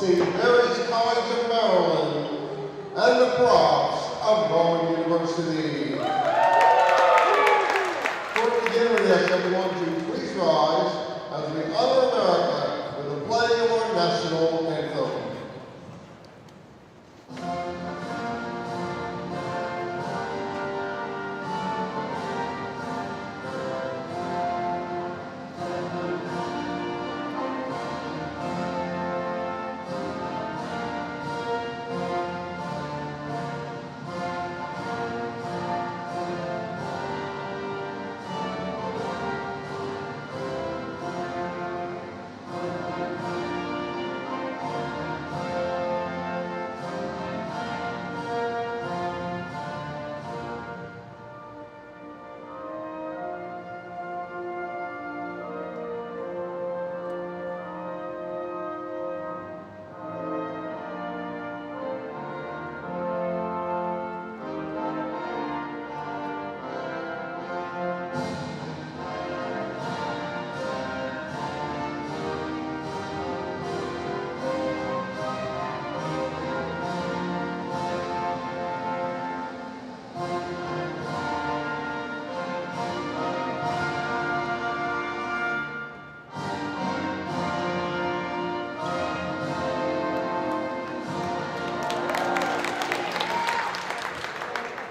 St. Mary's College of Maryland and the profs of Rowan University. Before we begin, we ask everyone to please rise as we honor America with the playing of our national anthem.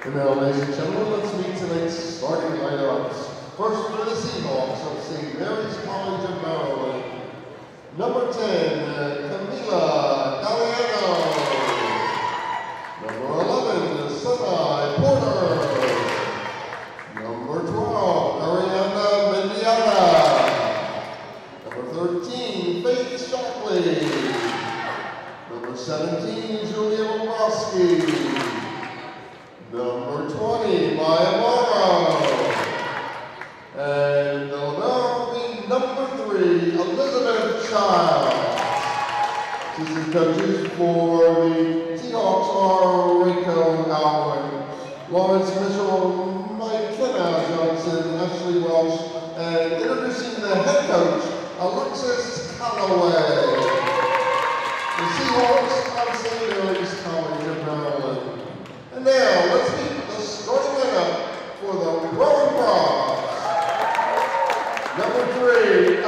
And now, ladies and gentlemen, let's meet tonight's starting lineups. First for the Seahawks of St. Mary's College of Maryland. Number 10, Camila Galliano. Number 11, Sanai Porter. Number 12, Ariana Mendiana. Number 13, Faith Shockley. Number 17, Julia Lomowski. Number 20, Maya Morrow. And they'll now be number 3, Elizabeth Childs. Assistant coaches for the Seahawks are Rico Alwyn, Lawrence Mitchell, Mike Kenna Johnson, Ashley Welsh, and introducing the head coach, Alexis Calloway. The Seahawks of St. Mary's College of Maryland. And now, let's meet the starting lineup for the Rowan Profs. Number 3,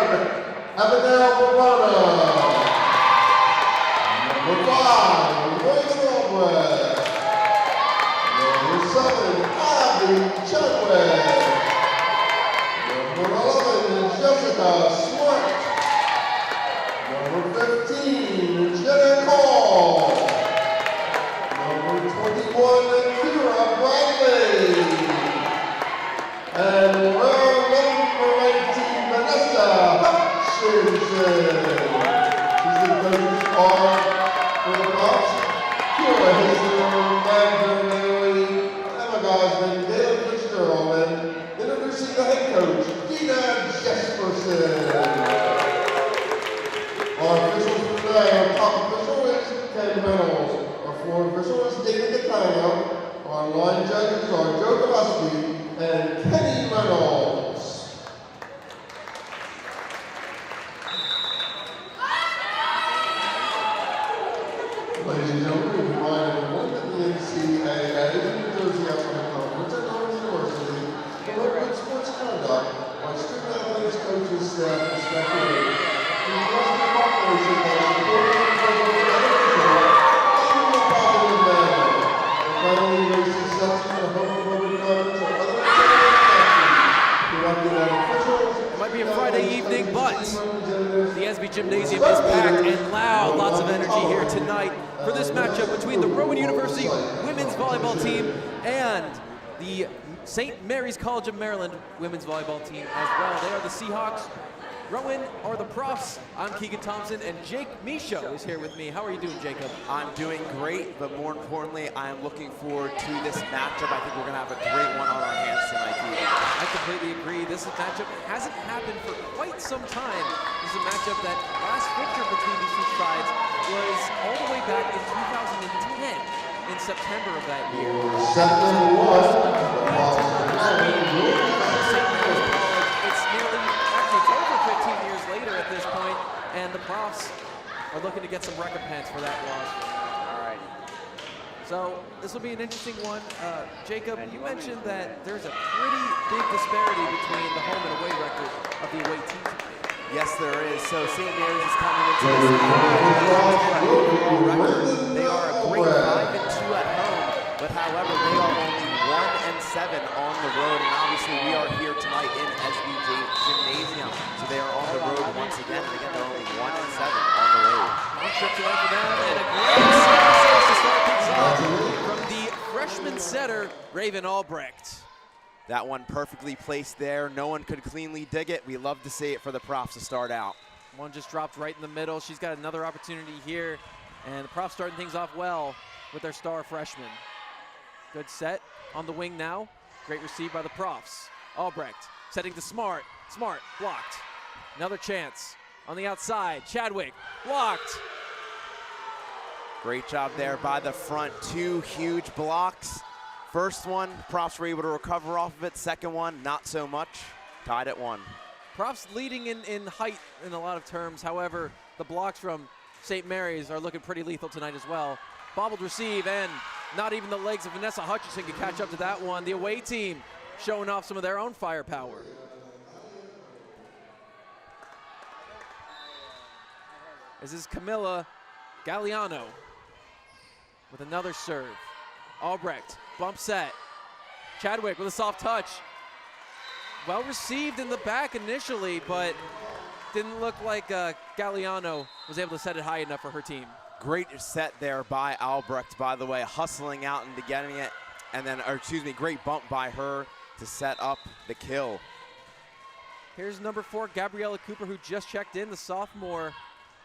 Abigail Bavana. Number 5, Royce Albrecht. Number 7, Abby Chadwick. Number 11, Jessica Smart. Number 15, Jenna Call. Number 21, Kira Bradley. And round number 19, Vanessa Hutchinson. These are the coaches are for the Profs. Kira Hazel, Magda Mary, Emma Gosman, Dale Fitzgerald, and introducing the head coach, Dina Jesperson. Our officials for today, our top official is Ken Reynolds. Our floor official is David Catania. Our line judges are Joe Gillespie and Kenny Reynolds. Ladies and gentlemen, we remind everyone that the NCAA, the New Jersey Athletic Conference, and Rowan University promote sports conduct by student athletes, coaches, staff, and spectators. The University Corporation has supported and president in a positive manner. Finally, racing section of homophobic comments and other directed at officials. It might be a Friday evening, but the SB Gymnasium is packed and loud. Lots of energy here tonight for this matchup between the Rowan University women's volleyball team and the St. Mary's College of Maryland women's volleyball team as well. They are the Seahawks. Rowan are the Profs. I'm Keegan Thompson, and Jake Michaud is here with me. How are you doing, Jacob? I'm doing great, but more importantly, I am looking forward to this matchup. I think we're going to have a great one on our hands tonight, Keegan. I completely agree. This matchup hasn't happened for quite some time. This is a matchup that last picture between these two sides was all the way back in 2010, in September of that year. Second one. It's nearly, actually it's over 15 years later at this point, and the Profs are are looking to get some recompense for that loss. All right. So this will be an interesting one. Jacob, you mentioned that there's a pretty big disparity between the home and away record of the away team. Yes, there is. So St. Mary's is coming into this overall record. They are a great 5-2 at home, but however, they are only 1-7 on the road. And obviously, we are here tonight in SBJ Gymnasium, so they are on the road once again. And again, they're only 1-7 on the road. One trip tonight for them, and a great service to start things off from the freshman setter, Raven Albrecht. That one perfectly placed there. No one could cleanly dig it. We love to see it for the Profs to start out. One just dropped right in the middle. She's got another opportunity here, and the Profs starting things off well with their star freshman. Good set on the wing now. Great receive by the Profs. Albrecht setting to Smart. Smart blocked. Another chance on the outside. Chadwick blocked. Great job there by the front. 2 huge blocks. First one, Profs were able to recover off of it. Second one, not so much. Tied at 1. Profs leading in height in a lot of terms. However, the blocks from St. Mary's are looking pretty lethal tonight as well. Bobbled receive, and not even the legs of Vanessa Hutchinson can catch up to that one. The away team showing off some of their own firepower. This is Camilla Galliano with another serve. Albrecht, bump set. Chadwick with a soft touch. Well received in the back initially, but didn't look like Galliano was able to set it high enough for her team. Great set there by Albrecht, by the way, hustling out into getting it. And then, or excuse me, great bump by her to set up the kill. Here's number 4, Gabriella Cooper, who just checked in, the sophomore,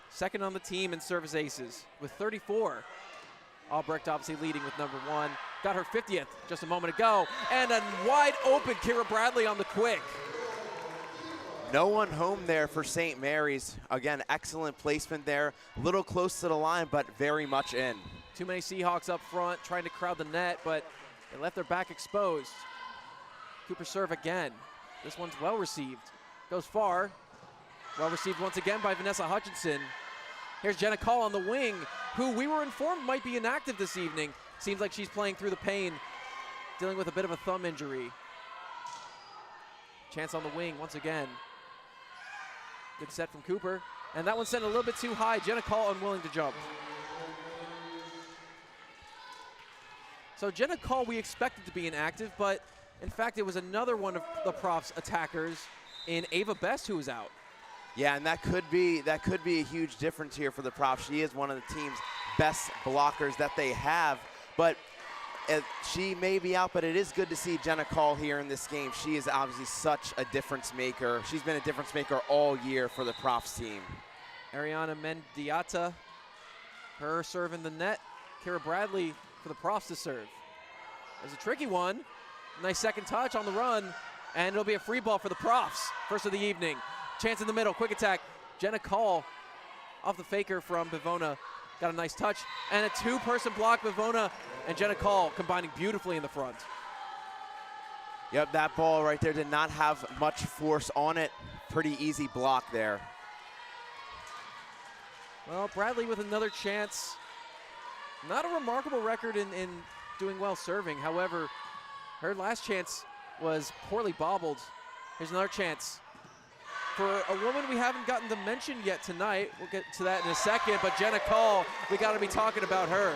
second on the team in service aces with 34. Albrecht obviously leading with number 1. Got her 50th just a moment ago. And a wide open Kira Bradley on the quick. No one home there for St. Mary's. Again, excellent placement there. A little close to the line, but very much in. Too many Seahawks up front trying to crowd the net, but they left their back exposed. Cooper serve again. This one's well received. Goes far. Well received once again by Vanessa Hutchinson. Here's Jenna Call on the wing, who we were informed might be inactive this evening. Seems like she's playing through the pain, dealing with a bit of a thumb injury. Chance on the wing once again. Good set from Cooper. And that one sent a little bit too high. Jenna Call unwilling to jump. So Jenna Call we expected to be inactive, but in fact it was another one of the Profs attackers in Ava Best who was out. Yeah, and that could be a huge difference here for the Profs. She is one of the team's best blockers that they have, but she may be out, but it is good to see Jenna Call here in this game. She is obviously such a difference maker. She's been a difference maker all year for the Profs team. Ariana Mendiata, her serve in the net. Kira Bradley for the Profs to serve. There's a tricky one. Nice second touch on the run, and it'll be a free ball for the Profs. First of the evening. Chance in the middle, quick attack. Jenna Call off the faker from Bivona. Got a nice touch, and a 2-person block. Bivona and Jenna Call combining beautifully in the front. Yep, that ball right there did not have much force on it. Pretty easy block there. Well, Bradley with another chance. Not a remarkable record in doing well serving. However, her last chance was poorly bobbled. Here's another chance. For a woman we haven't gotten to mention yet tonight, we'll get to that in a second, but Jenna Call, we got to be talking about her.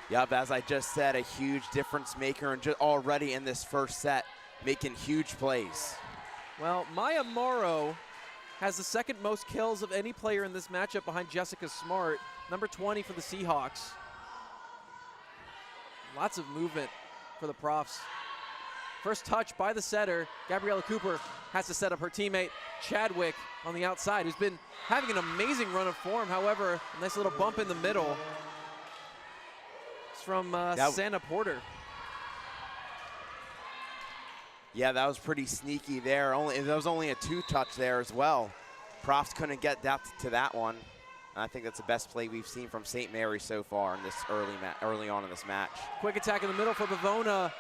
Yep, as I just said, a huge difference maker, and just already in this first set, making huge plays. Well, Maya Morrow has the second most kills of any player in this matchup behind Jessica Smart, number 20 for the Seahawks. Lots of movement for the Profs. First touch by the setter. Gabriella Cooper has to set up her teammate Chadwick on the outside, who's been having an amazing run of form. However, a nice little bump in the middle. It's from Santa Porter. Yeah, that was pretty sneaky there. There was only a 2-touch there as well. Profs couldn't get to that one. And I think that's the best play we've seen from St. Mary's so far in this early on in this match. Quick attack in the middle for Bivona.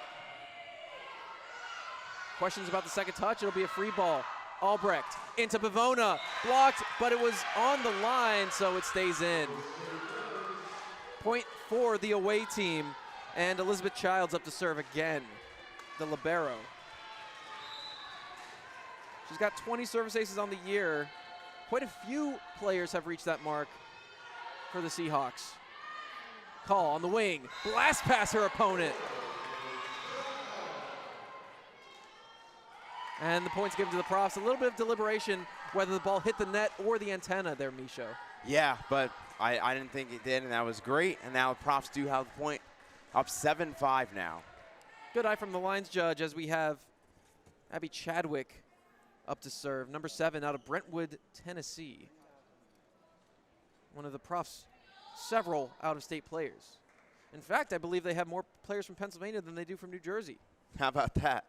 Questions about the second touch, it'll be a free ball. Albrecht into Bavona, blocked, but it was on the line, so it stays in. Point for the away team, and Elizabeth Childs up to serve again, the libero. She's got 20 service aces on the year. Quite a few players have reached that mark for the Seahawks. Call on the wing, blast past her opponent. And the point's given to the Profs. A little bit of deliberation whether the ball hit the net or the antenna there, Misho. Yeah, but I didn't think it did, and that was great. And now the Profs do have the point, up 7-5 now. Good eye from the lines judge as we have Abby Chadwick up to serve, number 7 out of Brentwood, Tennessee. One of the Profs' several out-of-state players. In fact, I believe they have more players from Pennsylvania than they do from New Jersey. How about that?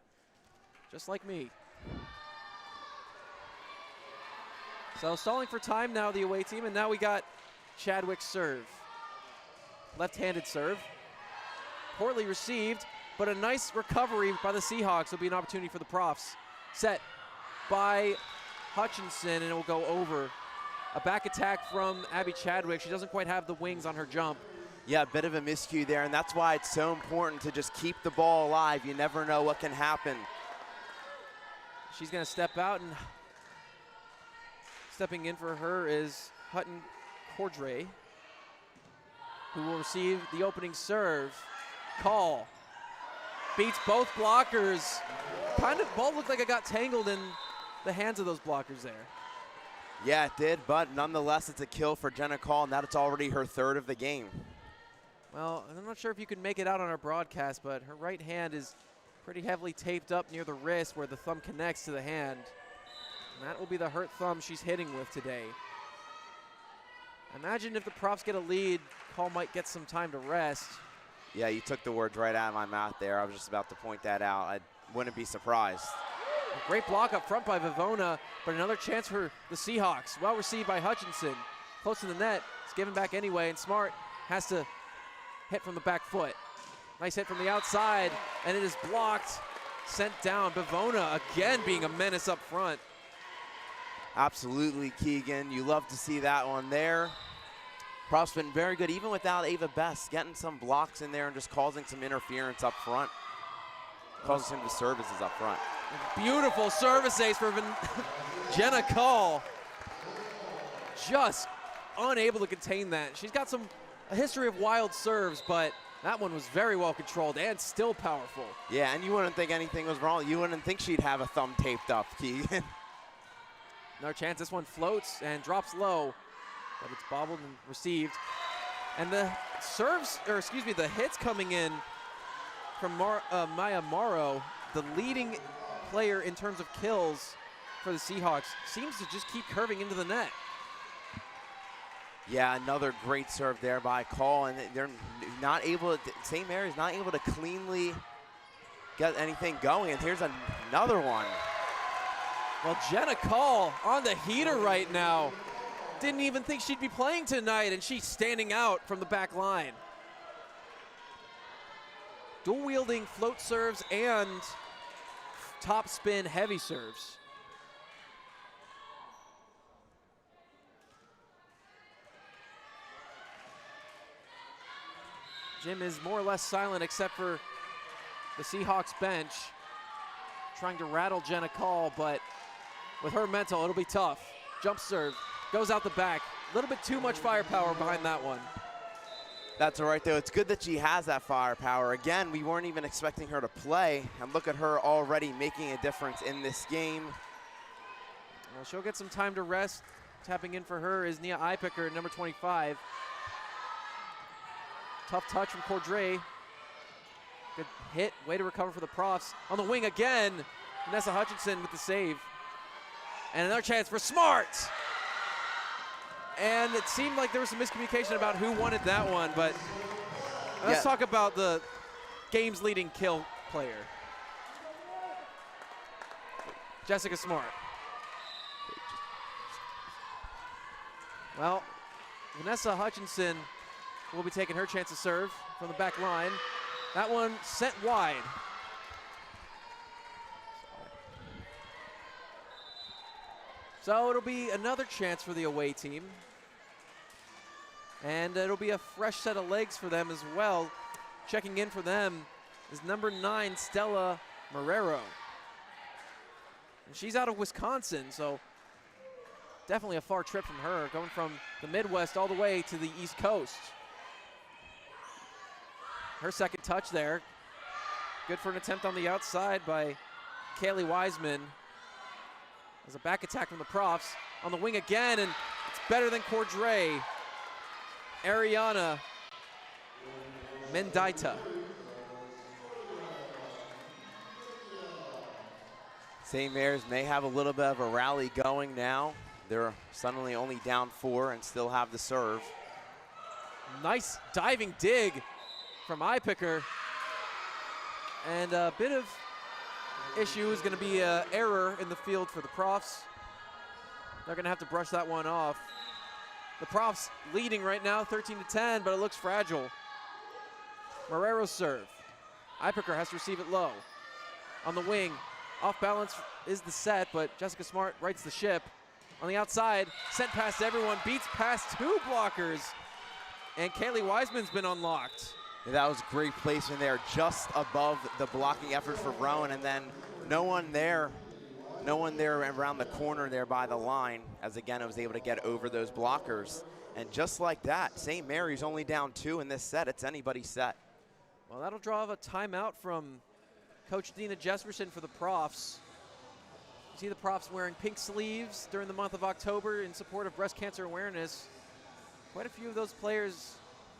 Just like me. So stalling for time now, the away team, and now we got Chadwick's serve. Left-handed serve. Poorly received, but a nice recovery by the Seahawks will be an opportunity for the Profs. Set by Hutchinson, and it will go over. A back attack from Abby Chadwick. She doesn't quite have the wings on her jump. Yeah, a bit of a miscue there, and that's why it's so important to just keep the ball alive. You never know what can happen. She's going to step out, and stepping in for her is Hutton Cordray, who will receive the opening serve. Call. Beats both blockers. Kind of, ball looked like it got tangled in the hands of those blockers there. Yeah, it did, but nonetheless, it's a kill for Jenna Call, and that's already her 3rd of the game. Well, I'm not sure if you can make it out on our broadcast, but her right hand is pretty heavily taped up near the wrist where the thumb connects to the hand. And that will be the hurt thumb she's hitting with today. Imagine if the Profs get a lead, Call might get some time to rest. Yeah, you took the words right out of my mouth there. I was just about to point that out. I wouldn't be surprised. A great block up front by Vivona, but another chance for the Seahawks. Well received by Hutchinson. Close to the net. It's given back anyway, and Smart has to hit from the back foot. Nice hit from the outside, and it is blocked, sent down. Bavona again being a menace up front. Absolutely, Keegan. You love to see that one there. Prof's been very good, even without Ava Best, getting some blocks in there and just causing some interference up front. Causing some disservices up front. Beautiful service ace for Jenna Call. Just unable to contain that. She's got a history of wild serves, but that one was very well controlled and still powerful. Yeah, and you wouldn't think anything was wrong. You wouldn't think she'd have a thumb taped up, Keegan. Another chance. This one floats and drops low, but it's bobbled and received. And the serves, or excuse me, the hits coming in from Maya Morrow, the leading player in terms of kills for the Seahawks, seems to just keep curving into the net. Yeah, another great serve there by Call, and they're not able to, St. Mary's not able to cleanly get anything going, and here's another one. Well, Jenna Call on the heater right now. Didn't even think she'd be playing tonight, and she's standing out from the back line. Dual-wielding float serves and top spin heavy serves. Jim is more or less silent except for the Seahawks bench, trying to rattle Jenna Call, but with her mental, it'll be tough. Jump serve, goes out the back. A little bit too much firepower behind that one. That's all right, though. It's good that she has that firepower. Again, we weren't even expecting her to play, and look at her already making a difference in this game. Well, she'll get some time to rest. Tapping in for her is Nia Ipicker, number 25. Tough touch from Cordray. Good hit, way to recover for the Profs. On the wing again, Vanessa Hutchinson with the save. And another chance for Smart. And it seemed like there was some miscommunication about who wanted that one, but let's talk about the game's leading kill player. Jessica Smart. Well, Vanessa Hutchinson will be taking her chance to serve from the back line. That one sent wide. So it'll be another chance for the away team. And it'll be a fresh set of legs for them as well. Checking in for them is number 9, Stella Marrero. And she's out of Wisconsin, so definitely a far trip from her, going from the Midwest all the way to the East Coast. Her second touch there. Good for an attempt on the outside by Kaylee Wiseman. There's a back attack from the Profs. On the wing again, and it's better than Cordray. Ariana Mendaita. St. Mary's may have a little bit of a rally going now. They're suddenly only down 4 and still have the serve. Nice diving dig from Ipicker. And a bit of issue is going to be an error in the field for the Profs. They're going to have to brush that one off. The Profs leading right now 13-10, but it looks fragile. Marrero's serve. Ipicker has to receive it low. On the wing, off balance is the set, but Jessica Smart rights the ship. On the outside, sent past everyone, beats past 2 blockers, and Kaylee Wiseman's been unlocked. Yeah, that was great placement there, just above the blocking effort for Rowan, and then no one there around the corner there by the line, as again I was able to get over those blockers. And just like that, St. Mary's only down 2 in this set. It's anybody's set. Well, that'll draw a timeout from Coach Dina Jesperson for the Profs. You see the Profs wearing pink sleeves during the month of October in support of breast cancer awareness. Quite a few of those players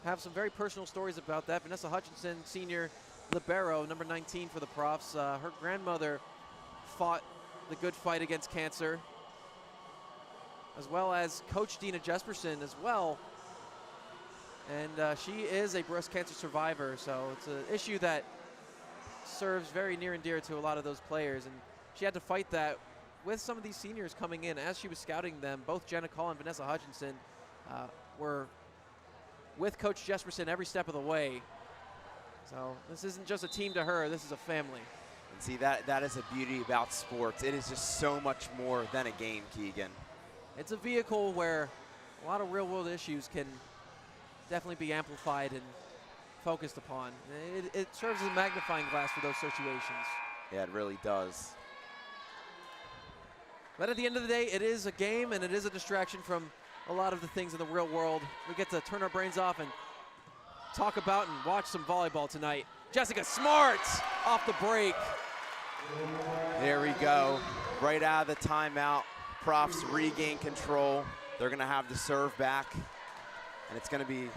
have some very personal stories about that. Vanessa Hutchinson, senior libero, number 19 for the Profs. Her grandmother fought the good fight against cancer, as well as Coach Dina Jesperson as well. And she is a breast cancer survivor, so it's an issue that serves very near and dear to a lot of those players. And she had to fight that with some of these seniors coming in. As she was scouting them, both Jenna Call and Vanessa Hutchinson were with Coach Jesperson every step of the way. So this isn't just a team to her, this is a family. And see, that is a beauty about sports. It is just so much more than a game, Keegan. It's a vehicle where a lot of real world issues can definitely be amplified and focused upon. It serves as a magnifying glass for those situations. Yeah, it really does. But at the end of the day, it is a game and it is a distraction from a lot of the things in the real world. We get to turn our brains off and talk about and watch some volleyball tonight. Jessica Smart off the break. There we go. Right out of the timeout, Profs regain control. They're going to have the serve back, and it's going to be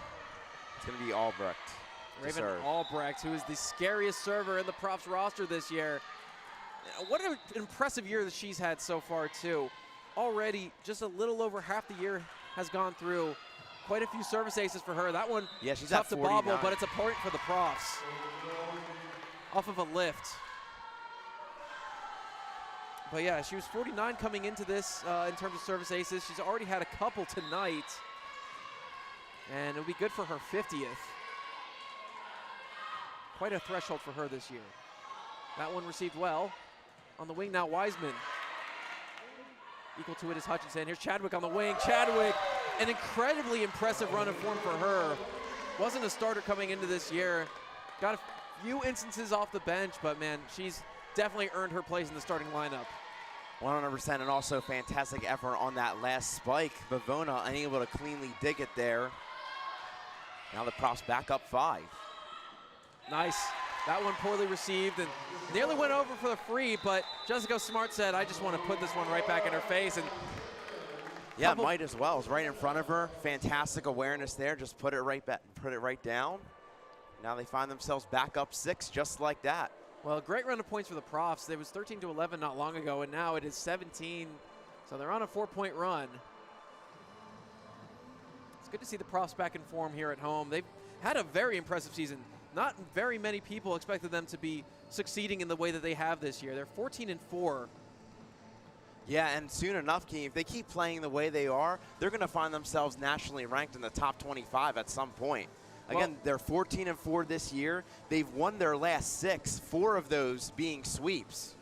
Albrecht. Raven Albrecht, who is the scariest server in the Profs roster this year. What an impressive year that she's had so far, too. Already, just a little over half the year has gone through. Quite a few service aces for her. That one, yeah, she's tough at to bobble, but it's a point for the Profs. Off of a lift. But yeah, she was 49 coming into this in terms of service aces. She's already had a couple tonight. And it'll be good for her 50th. Quite a threshold for her this year. That one received well. On the wing now, Wiseman. Equal to it is Hutchinson. Here's Chadwick on the wing. Chadwick, an incredibly impressive run of form for her. Wasn't a starter coming into this year. Got a few instances off the bench, but man, she's definitely earned her place in the starting lineup. 100%, and also fantastic effort on that last spike. Bavona unable to cleanly dig it there. Now the Profs back up 5. Nice. That one poorly received and nearly went over for the free, but Jessica Smart said, I just want to put this one right back in her face. And yeah, might as well. It's right in front of her. Fantastic awareness there. Just put it right back, put it right down. Now they find themselves back up 6 just like that. Well, great run of points for the Profs. It was 13-11 not long ago, and now it is 17. So they're on a 4-point run. It's good to see the Profs back in form here at home. They've had a very impressive season. Not very many people expected them to be succeeding in the way that they have this year. They're 14-4. Yeah, and soon enough, Keem, if they keep playing the way they are, they're going to find themselves nationally ranked in the top 25 at some point. Again, well, they're 14-4 this year. They've won their last 6, 4 of those being sweeps.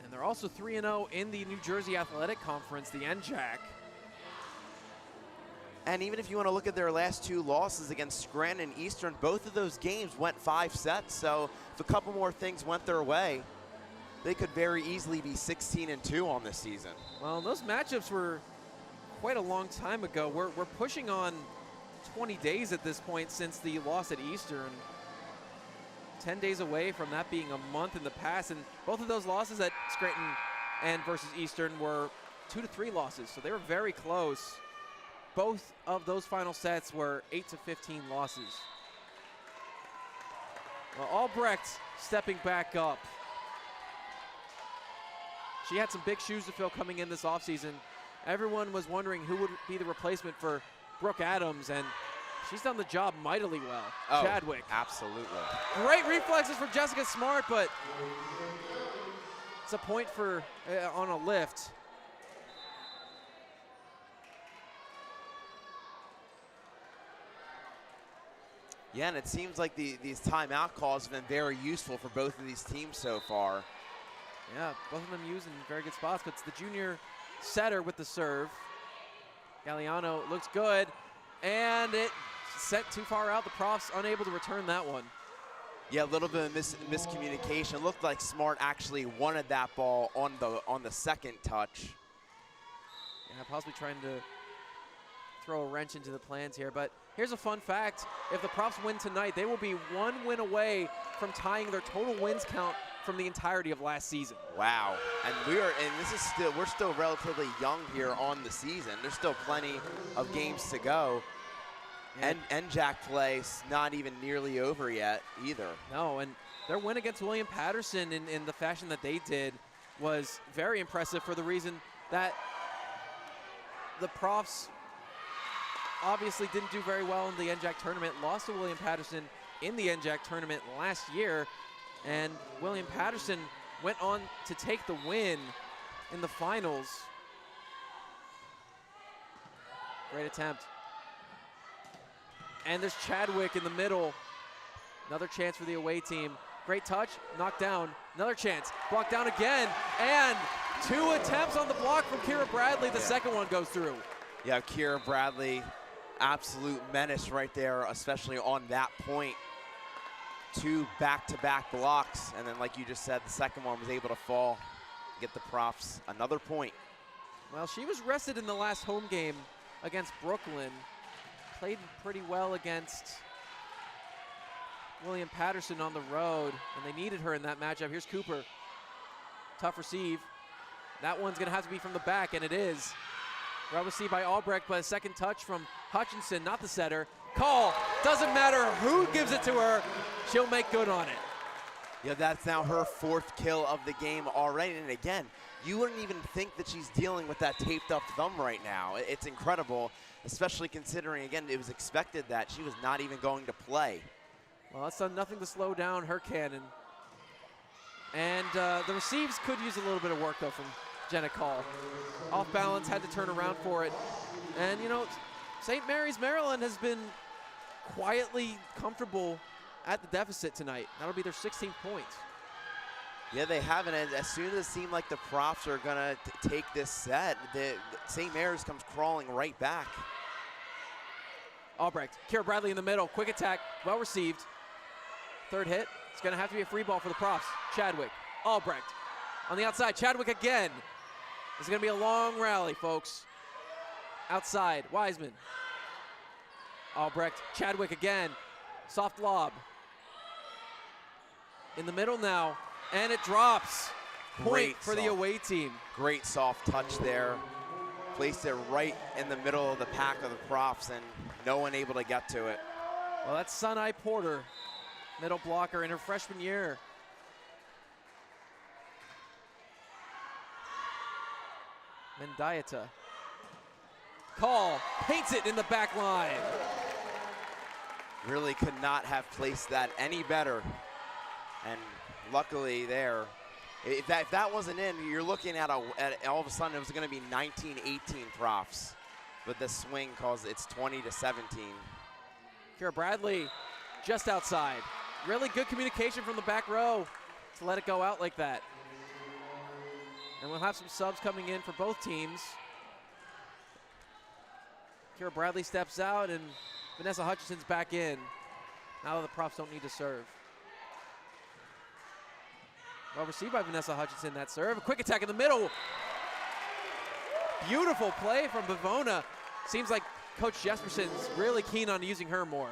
And they're also 3-0 in the New Jersey Athletic Conference, the NJAC. And even if you want to look at their last 2 losses against Scranton and Eastern, both of those games went 5 sets. So if a couple more things went their way, they could very easily be 16-2 on this season. Well, those matchups were quite a long time ago. We're pushing on 20 days at this point since the loss at Eastern. 10 days away from that being a month in the past, and both of those losses at Scranton and versus Eastern were 2 to 3 losses, so they were very close. Both of those final sets were 8 to 15 losses. Well, Albrecht stepping back up. She had some big shoes to fill coming in this offseason. Everyone was wondering who would be the replacement for Brooke Adams, and she's done the job mightily well. Oh, Chadwick. Absolutely. Great reflexes for Jessica Smart, but it's a point for on a lift. Yeah, and it seems like these timeout calls have been very useful for both of these teams so far. Yeah, both of them using very good spots, but it's the junior setter with the serve. Galliano looks good, and it sent too far out. The profs unable to return that one. Yeah, a little bit of miscommunication. Looked like Smart actually wanted that ball on the second touch. Yeah, possibly trying to throw a wrench into the plans here, but here's a fun fact. If the profs win tonight, they will be 1 win away from tying their total wins count from the entirety of last season. Wow, and we're still relatively young here on the season. There's still plenty of games to go. And NJAC play's not even nearly over yet either. No, and their win against William Patterson in the fashion that they did was very impressive for the reason that the profs obviously didn't do very well in the NJAC tournament, lost to William Patterson in the NJAC tournament last year, and William Patterson went on to take the win in the finals. Great attempt. And there's Chadwick in the middle. Another chance for the away team. Great touch, knocked down. Another chance, blocked down again. And 2 attempts on the block from Kira Bradley. The second one goes through. Yeah, Kira Bradley, absolute menace right there, especially on that point. 2 back-to-back blocks, and then like you just said, the second one was able to fall, get the profs another point. Well, she was rested in the last home game against Brooklyn. Played pretty well against William Patterson on the road, and they needed her in that matchup. Here's Cooper. Tough receive. That one's gonna have to be from the back, and it is. Well received by Albrecht, but a second touch from Hutchinson, not the setter. Call, doesn't matter who gives it to her, she'll make good on it. Yeah, that's now her 4th kill of the game already, and again, you wouldn't even think that she's dealing with that taped up thumb right now. It's incredible, especially considering, again, it was expected that she was not even going to play. Well, that's done nothing to slow down her cannon. And the receives could use a little bit of work, though, from Jenna Call. Off balance, had to turn around for it. And, you know, St. Mary's, Maryland has been quietly comfortable at the deficit tonight. That'll be their 16th point. Yeah, they haven't. And as soon as it seemed like the profs are going to take this set, St. Mary's comes crawling right back. Albrecht, Kira Bradley in the middle, quick attack, well received. Third hit, it's gonna have to be a free ball for the profs. Chadwick, Albrecht on the outside, Chadwick again. This is gonna be a long rally, folks. Outside, Wiseman. Albrecht, Chadwick again, soft lob. In the middle now, and it drops. Point for the away team. Great soft touch there. Placed it right in the middle of the pack of the profs, and no one able to get to it. Well, that's Sunai Porter, middle blocker in her freshman year. Mendieta. Call, paints it in the back line. Really could not have placed that any better. And luckily there, if that wasn't in, you're looking at all of a sudden it was gonna be 19-18 profs. But the swing calls it's 20-17. Kira Bradley just outside. Really good communication from the back row to let it go out like that. And we'll have some subs coming in for both teams. Kira Bradley steps out and Vanessa Hutchinson's back in. Now that the Profs don't need to serve. Well received by Vanessa Hutchinson, that serve. A quick attack in the middle. Beautiful play from Bavona. Seems like Coach Jesperson's really keen on using her more.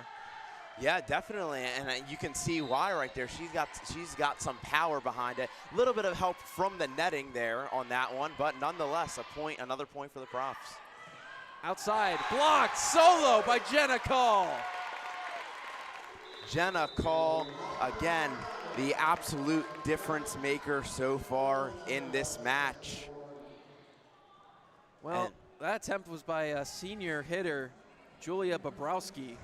Yeah, definitely, and you can see why right there. She's got some power behind it. A little bit of help from the netting there on that one, but nonetheless, another point for the Profs. Outside, blocked, solo by Jenna Call. Jenna Call, again, the absolute difference maker so far in this match. Well, that attempt was by a senior hitter, Julia Bobrowski.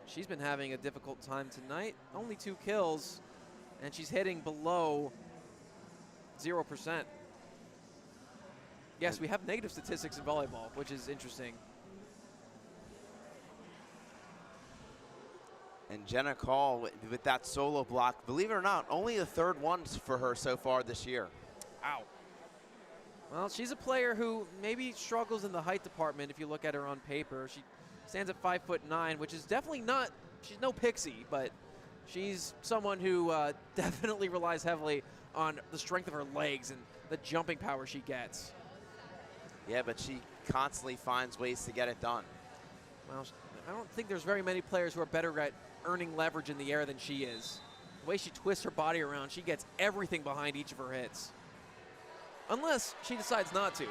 She's been having a difficult time tonight. Only 2 kills, and she's hitting below 0%. Yes, we have negative statistics in volleyball, which is interesting. And Jenna Call with that solo block, believe it or not, only the 3rd one for her so far this year. Ow. Well, she's a player who maybe struggles in the height department if you look at her on paper. She stands at 5'9", which is definitely not, she's no pixie, but she's someone who definitely relies heavily on the strength of her legs and the jumping power she gets. Yeah, but she constantly finds ways to get it done. Well, I don't think there's very many players who are better at earning leverage in the air than she is. The way she twists her body around, she gets everything behind each of her hits. Unless she decides not to.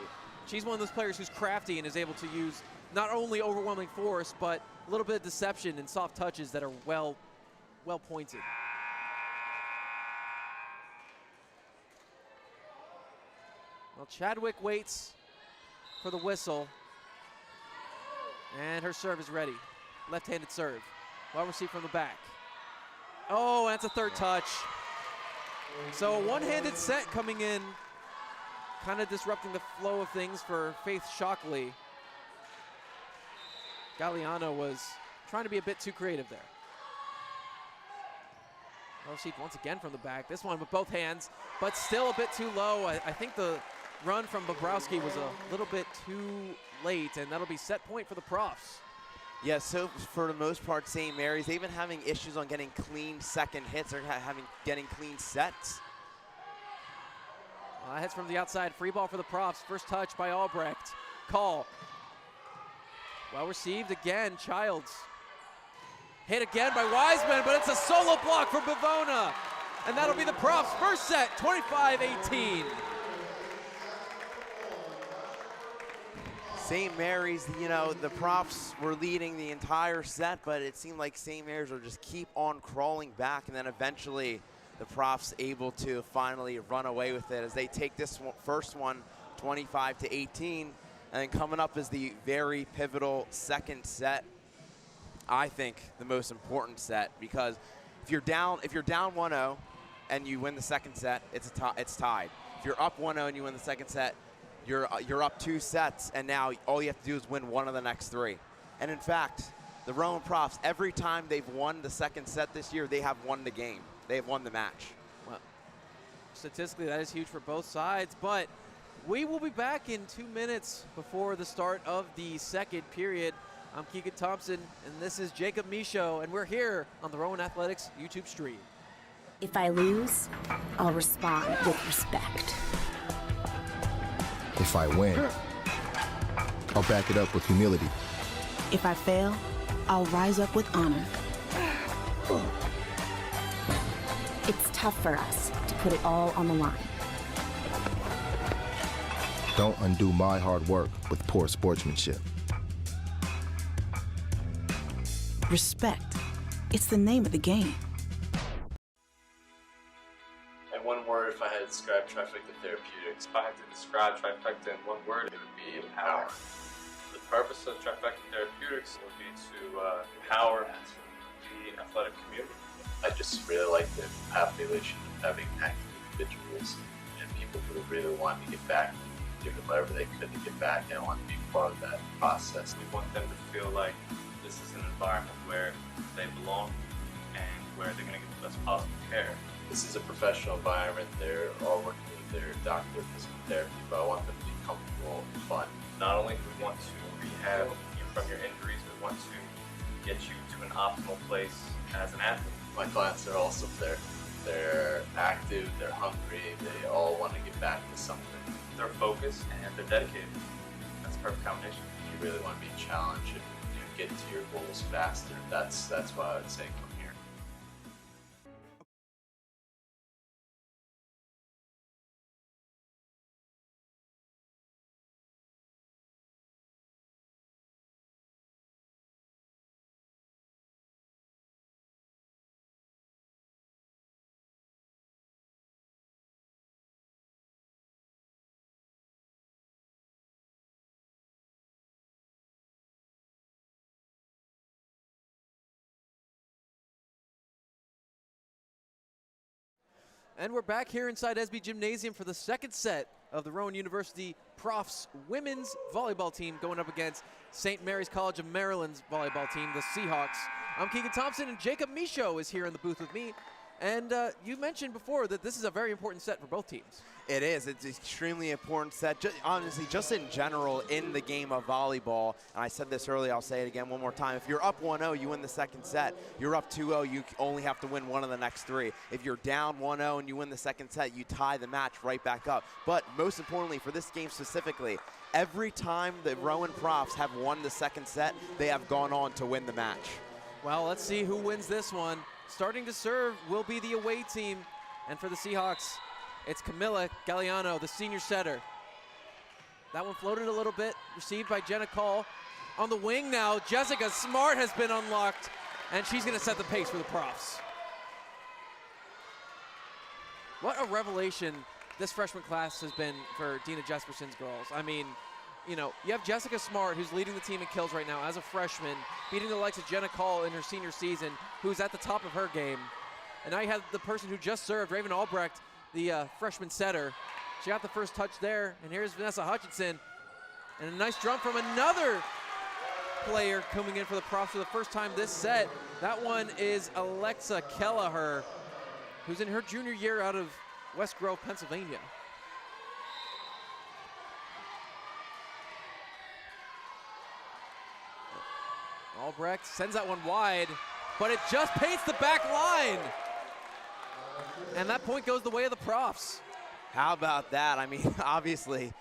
She's one of those players who's crafty and is able to use not only overwhelming force, but a little bit of deception and soft touches that are well pointed. Well, Chadwick waits for the whistle. And her serve is ready. Left-handed serve. Well received from the back. Oh, that's a 3rd touch. So a one-handed set coming in, kind of disrupting the flow of things for Faith Shockley. Galliano was trying to be a bit too creative there. Well received once again from the back. This one with both hands, but still a bit too low. I think the run from Bobrowski was a little bit too late, and that'll be set point for the Profs. Yeah, so for the most part, St. Mary's, they've been having issues on getting clean second hits or getting clean sets. Hits from the outside, free ball for the Profs. First touch by Albrecht. Call. Well received again, Childs. Hit again by Wiseman, but it's a solo block for Bavona. And that'll be the Profs' first set, 25-18. St. Mary's, you know, the Profs were leading the entire set, but it seemed like St. Mary's will just keep on crawling back, and then eventually the Profs able to finally run away with it as they take this first one 25-18, and then coming up is the very pivotal second set. I think the most important set, because if you're down 1-0 and you win the second set, it's tied. If you're up 1-0 and you win the second set, you're up 2 sets, and now all you have to do is win 1 of the next 3. And in fact, the Rowan Profs, every time they've won the second set this year, they have won the game. They have won the match. Well, statistically, that is huge for both sides, but we will be back in 2 minutes before the start of the second period. I'm Keegan Thompson, and this is Jacob Michaud, and we're here on the Rowan Athletics YouTube stream. If I lose, I'll respond with respect. If I win, I'll back it up with humility. If I fail, I'll rise up with honor. It's tough for us to put it all on the line. Don't undo my hard work with poor sportsmanship. Respect. It's the name of the game. In one word, if I had to describe Trifecta Therapeutics, if I had to describe Trifecta in one word, it would be empower. The purpose of Trifecta Therapeutics would be to empower the athletic community. I just really like the population of having active individuals and people who really want to get back, giving whatever they could to get back and want to be part of that process. We want them to feel like this is an environment where they belong and where they're going to get the best possible care. this is a professional environment. They're all working with their doctor of physical therapy, but I want them to be comfortable and fun. Not only do we want to rehab you from your injuries, we want to get you to an optimal place as an athlete. My clients are also they're active, they're hungry, they all want to get back to something. They're focused and they're dedicated. That's a perfect combination. If you really want to be challenged and get to your goals faster, that's what I would say come here. And we're back here inside SB Gymnasium for the second set of the Rowan University Profs women's volleyball team going up against St. Mary's College of Maryland's volleyball team, the Seahawks. I'm Keegan Thompson, and Jacob Michaud is here in the booth with me. And you mentioned before that this is a very important set for both teams. It is. It's an extremely important set, honestly, just in general in the game of volleyball. And I said this earlier, I'll say it again one more time. If you're up 1-0, you win the second set. You're up 2-0, you only have to win one of the next three. If you're down 1-0 and you win the second set, you tie the match right back up. But most importantly, for this game specifically, every time the Rowan Profs have won the second set, they have gone on to win the match. Well, let's see who wins this one. Starting to serve will be the away team. And for the Seahawks, it's Camilla Galliano, the senior setter. That one floated a little bit, received by Jenna Call. On the wing now, Jessica Smart has been unlocked, and she's going to set the pace for the Profs. What a revelation this freshman class has been for Dina Jesperson's girls. I mean, you know, you have Jessica Smart, who's leading the team in kills right now as a freshman, beating the likes of Jenna Call in her senior season, who's at the top of her game. And now you have the person who just served, Raven Albrecht, the freshman setter. She got the first touch there, and here's Vanessa Hutchinson. And a nice jump from another player coming in for the Profs for the first time this set. That one is Alexa Kelleher, who's in her junior year out of West Grove, Pennsylvania. Albrecht sends that one wide, but it just paints the back line. And that point goes the way of the Profs. How about that? I mean, obviously,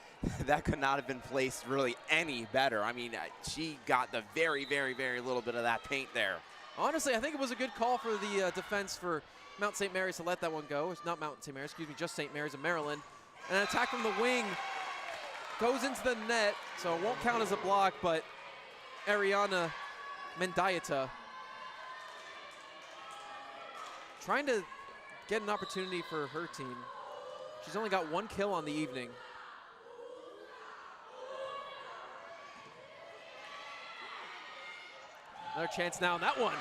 that could not have been placed really any better. I mean, she got the very, very, very little bit of that paint there. Honestly, I think it was a good call for the defense for Mount St. Mary's to let that one go. It's not Mount St. Mary's, excuse me, just St. Mary's of Maryland. And an attack from the wing goes into the net, so it won't count as a block, but Ariana Mendieta trying to get an opportunity for her team. She's only got one kill on the evening. Another chance now, and that one,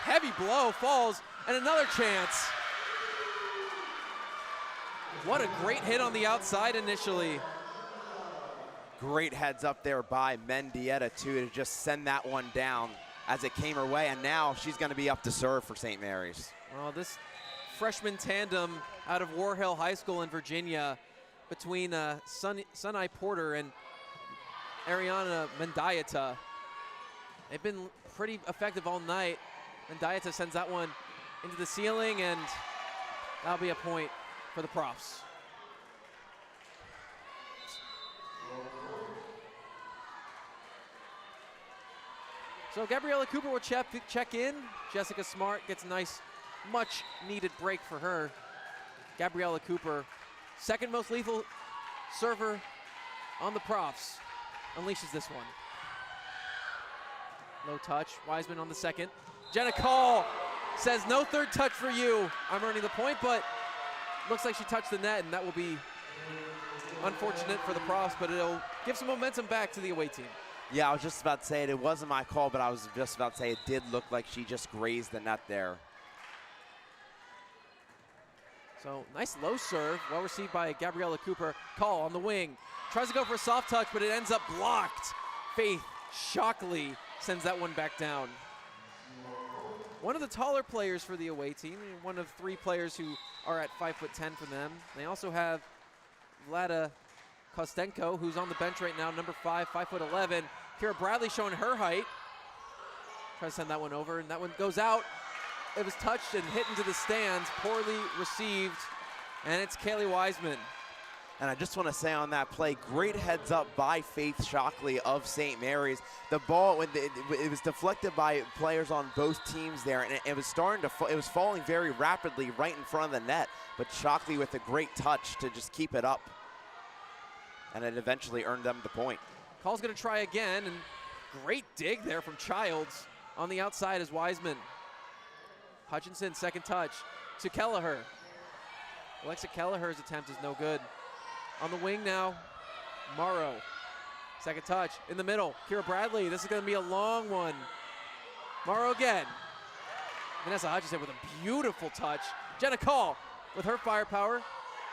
heavy blow, falls, and another chance. What a great hit on the outside initially. Great heads up there by Mendieta too to just send that one down as it came her way, and now she's going to be up to serve for St. Mary's. Well, this freshman tandem out of War Hill High School in Virginia between Sunai Porter and Ariana Mendieta, they've been pretty effective all night. Mendieta sends that one into the ceiling, and that'll be a point for the Profs. So Gabriella Cooper will check in. Jessica Smart gets a nice, much needed break for her. Gabriella Cooper, second most lethal server on the Profs, unleashes this one. Low touch, Wiseman on the second. Jenna Call says no third touch for you. I'm earning the point, but looks like she touched the net, and that will be unfortunate for the Profs, but it'll give some momentum back to the away team. Yeah, I was just about to say it wasn't my call, but I was just about to say it did look like she just grazed the net there. So nice low serve, well received by Gabriella Cooper. Call on the wing, tries to go for a soft touch, but it ends up blocked. Faith Shockley sends that one back down. one of the taller players for the away team, one of 3 players who are at 5'10" for them. They also have Vlada Kostenko, who's on the bench right now, number 5, 5'11". Kira Bradley showing her height. Try to send that one over, and that one goes out. It was touched and hit into the stands, poorly received, and it's Kaylee Wiseman. And I just want to say on that play, great heads up by Faith Shockley of St. Mary's. The ball, it was deflected by players on both teams there, and it was it was falling very rapidly right in front of the net. But Shockley with a great touch to just keep it up, and it eventually earned them the point. Call's going to try again, and great dig there from Childs. On the outside is Wiseman. Hutchinson, second touch to Kelleher. Alexa Kelleher's attempt is no good. On the wing now, Morrow. Second touch in the middle. Kira Bradley, this is going to be a long one. Morrow again. Vanessa Hutchinson with a beautiful touch. Jenna Call with her firepower.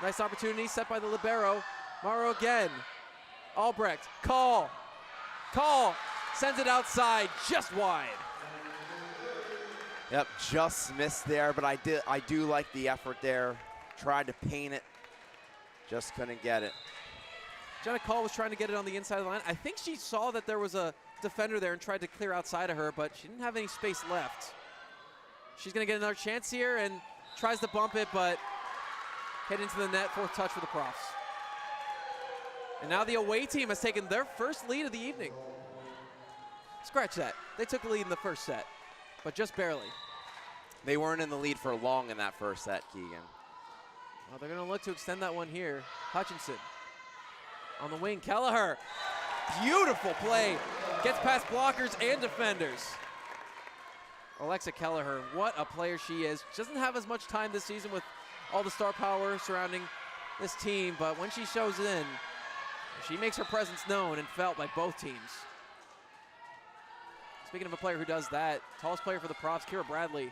Nice opportunity set by the libero. Morrow again. Albrecht, Call sends it outside, just wide. Yep, just missed there, but I do like the effort there. Tried to paint it, just couldn't get it. Jenna Call was trying to get it on the inside of the line. I think she saw that there was a defender there and tried to clear outside of her, but she didn't have any space left. She's going to get another chance here and tries to bump it, but hit into the net. 4th touch for the Profs. And now the away team has taken their first lead of the evening. Scratch that. They took the lead in the first set, but just barely. They weren't in the lead for long in that first set, Keegan. Well, they're going to look to extend that one here. Hutchinson on the wing. Kelleher, beautiful play. Gets past blockers and defenders. Alexa Kelleher, what a player she is. She doesn't have as much time this season with all the star power surrounding this team, but when she shows in, she makes her presence known and felt by both teams. Speaking of a player who does that, tallest player for the Profs, Kira Bradley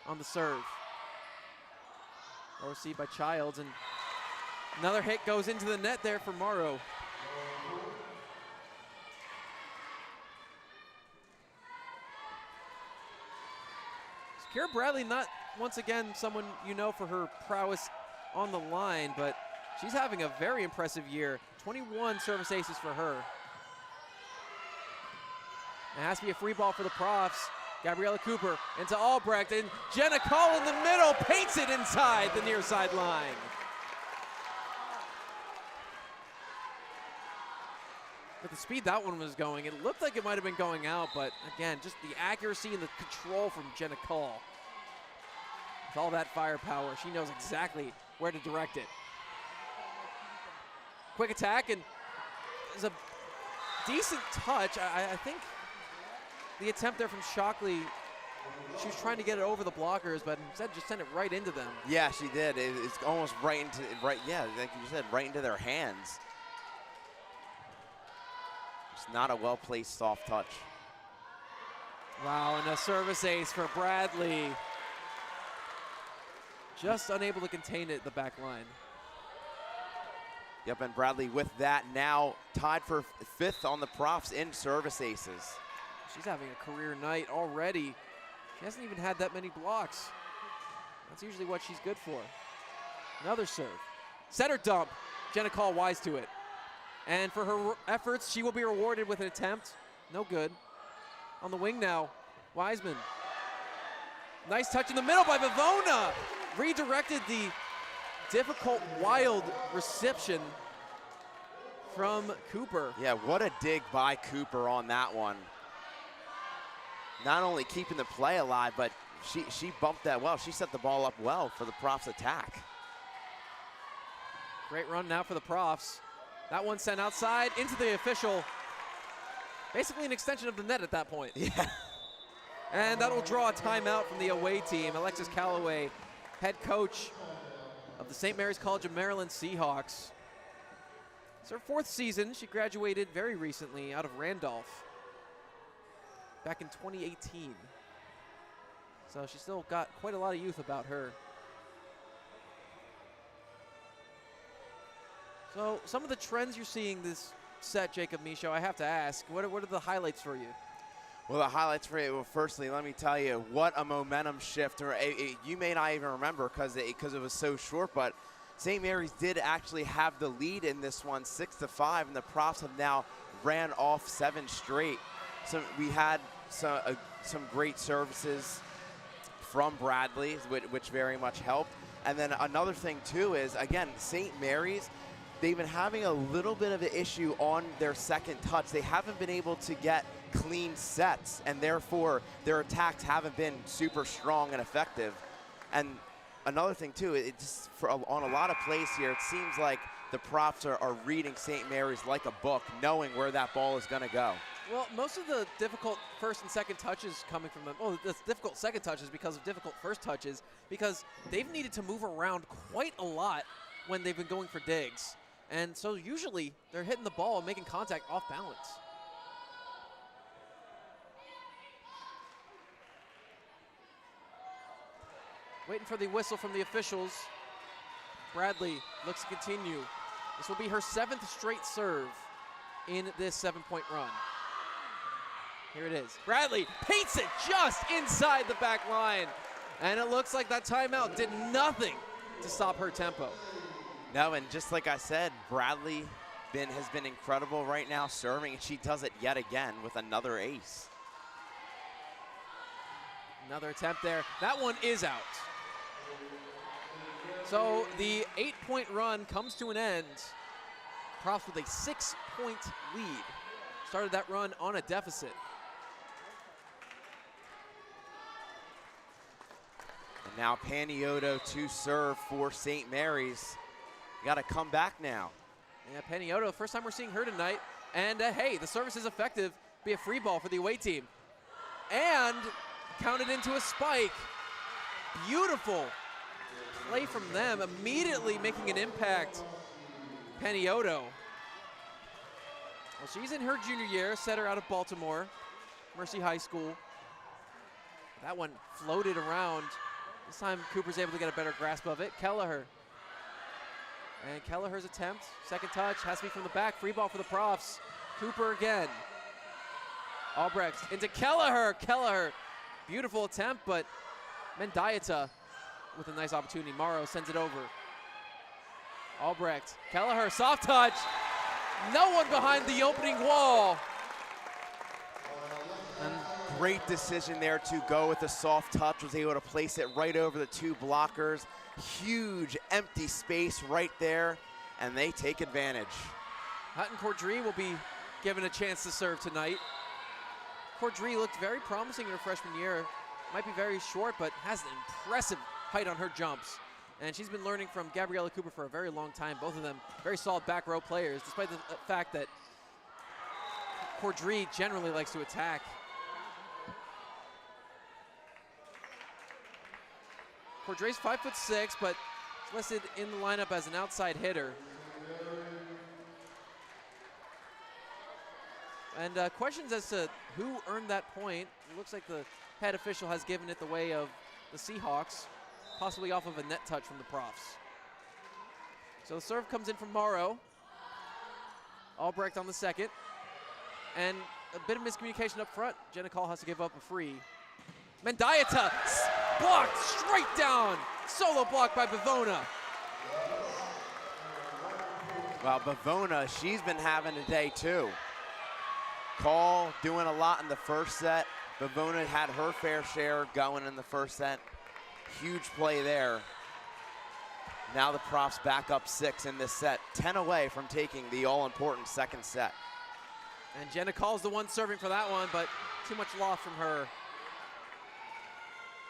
on the serve. Well received by Childs, and another hit goes into the net there for Morrow. Kira Bradley, not once again someone you know for her prowess on the line, but she's having a very impressive year. 21 service aces for her. It has to be a free ball for the Profs. Gabriella Cooper into Albrecht, and Jenna Call in the middle, paints it inside the near side line. With the speed that one was going, it looked like it might have been going out, but again, just the accuracy and the control from Jenna Call. With all that firepower, she knows exactly where to direct it. Quick attack, and there's a decent touch. I think the attempt there from Shockley, she was trying to get it over the blockers, but instead just sent it right into them. Yeah, she did. It's almost right into, yeah, like you said, right into their hands. It's not a well-placed soft touch. Wow, and a service ace for Bradley. Just unable to contain it at the back line. Yep, and Bradley with that now tied for 5th on the Profs in service aces. She's having a career night already. She hasn't even had that many blocks. That's usually what she's good for. Another serve. Center dump. Jenna Call wise to it. And for her efforts, she will be rewarded with an attempt. No good. On the wing now, Wiseman. Nice touch in the middle by Vivona. Redirected the difficult, wild reception from Cooper. Yeah, what a dig by Cooper on that one. Not only keeping the play alive, but she bumped that well. She set the ball up well for the Profs attack. Great run now for the Profs. That one sent outside into the official. Basically an extension of the net at that point. Yeah. And that will draw a timeout from the away team. Alexis Callaway, head coach of the St. Mary's College of Maryland Seahawks. It's her 4th season. She graduated very recently out of Randolph back in 2018. So she's still got quite a lot of youth about her. So some of the trends you're seeing this set, Jacob Michaud, I have to ask, what are the highlights for you? Well, the highlights for it, well, firstly, let me tell you, what a momentum shift. Or you may not even remember because it was so short, but St. Mary's did actually have the lead in this one, 6-5, and the Profs have now ran off 7 straight. So we had some great services from Bradley, which very much helped. And then another thing, too, is, again, St. Mary's, they've been having a little bit of an issue on their second touch. They haven't been able to get clean sets, and therefore their attacks haven't been super strong and effective. And another thing, too, on a lot of plays here, it seems like the Profs are reading St. Mary's like a book, knowing where that ball is going to go. Well, most of the difficult first and second touches coming from them, the difficult second touches because of difficult first touches, because they've needed to move around quite a lot when they've been going for digs. And so usually they're hitting the ball and making contact off balance. Waiting for the whistle from the officials. Bradley looks to continue. This will be her 7th straight serve in this 7-point run. Here it is. Bradley paints it just inside the back line. And it looks like that timeout did nothing to stop her tempo. No, and just like I said, Bradley has been incredible right now serving, and she does it yet again with another ace. Another attempt there. That one is out. So the 8-point run comes to an end. Profs with a 6-point lead. Started that run on a deficit. And now Paniotto to serve for St. Mary's. Got to come back now. Yeah, Paniotto, first time we're seeing her tonight. And hey, the service is effective. Be a free ball for the away team. And counted into a spike. Beautiful play from them, immediately making an impact. Paniotto. Well, she's in her junior year, setter out of Baltimore, Mercy High School. That one floated around. This time Cooper's able to get a better grasp of it. Kelleher. And Kelleher's attempt, second touch, has to be from the back. Free ball for the Profs. Cooper again. Albrecht into Kelleher. Kelleher, beautiful attempt, but Mendieta with a nice opportunity. Morrow sends it over. Albrecht, Kelleher, soft touch. No one behind the opening wall. And great decision there to go with the soft touch. Was able to place it right over the 2 blockers. Huge empty space right there, and they take advantage. Hutton Cordry will be given a chance to serve tonight. Cordry looked very promising in her freshman year. Might be very short, but has an impressive height on her jumps. And she's been learning from Gabriella Cooper for a very long time. Both of them very solid back row players, despite the fact that Cordry generally likes to attack. Cordry's 5'6", but listed in the lineup as an outside hitter. And questions as to who earned that point. It looks like the head official has given it the way of the Seahawks, possibly off of a net touch from the Profs. So the serve comes in from Morrow. Albrecht on the second. And a bit of miscommunication up front. Jenna Call has to give up a free. Mendieta blocked straight down. Solo block by Bavona. Well, Bavona, she's been having a day too. Call doing a lot in the first set. Bavona had her fair share going in the first set. Huge play there. Now the Profs back up 6 in this set. 10 away from taking the all-important second set. And Jenna Call's the one serving for that one, but too much loss from her.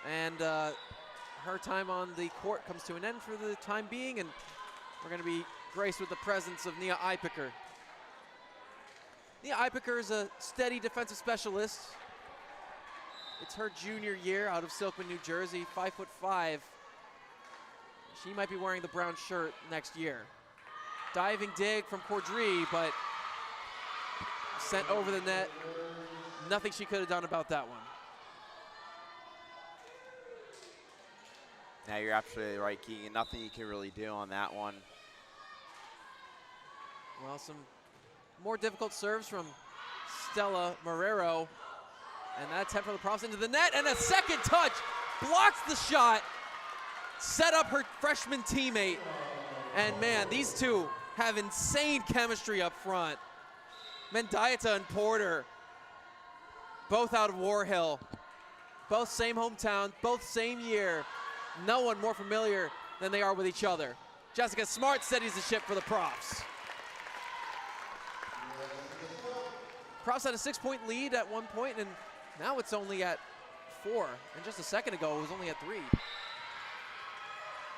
And her time on the court comes to an end for the time being, and we're going to be graced with the presence of Nia Eipiker. Nia Eipiker is a steady defensive specialist. It's her junior year out of Silkman, New Jersey, 5'5". She might be wearing the brown shirt next year. Diving dig from Cordry, but sent over the net. Nothing she could have done about that one. Now you're absolutely right, Keegan. Nothing you can really do on that one. Well, some more difficult serves from Stella Marrero. And that attempt from the Profs into the net, and a second touch blocks the shot, set up her freshman teammate. And man, these two have insane chemistry up front. Mendieta and Porter, both out of War Hill, both same hometown, both same year. No one more familiar than they are with each other. Jessica Smart steadies the ship for the Profs. Profs had a 6-point lead at one point, and now it's only at 4. And just a second ago, it was only at 3.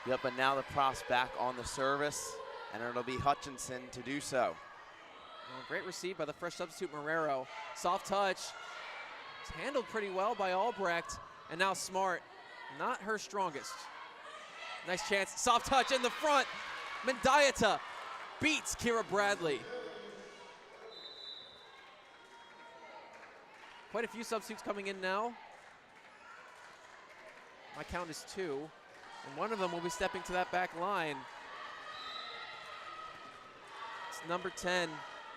Yep, but now the Profs back on the service, and it'll be Hutchinson to do so. Well, great receive by the fresh substitute Marrero. Soft touch. It's handled pretty well by Albrecht, and now Smart, not her strongest. Nice chance, soft touch in the front. Mendieta beats Kira Bradley. Quite a few substitutes coming in now. My count is 2, and one of them will be stepping to that back line. It's number 10,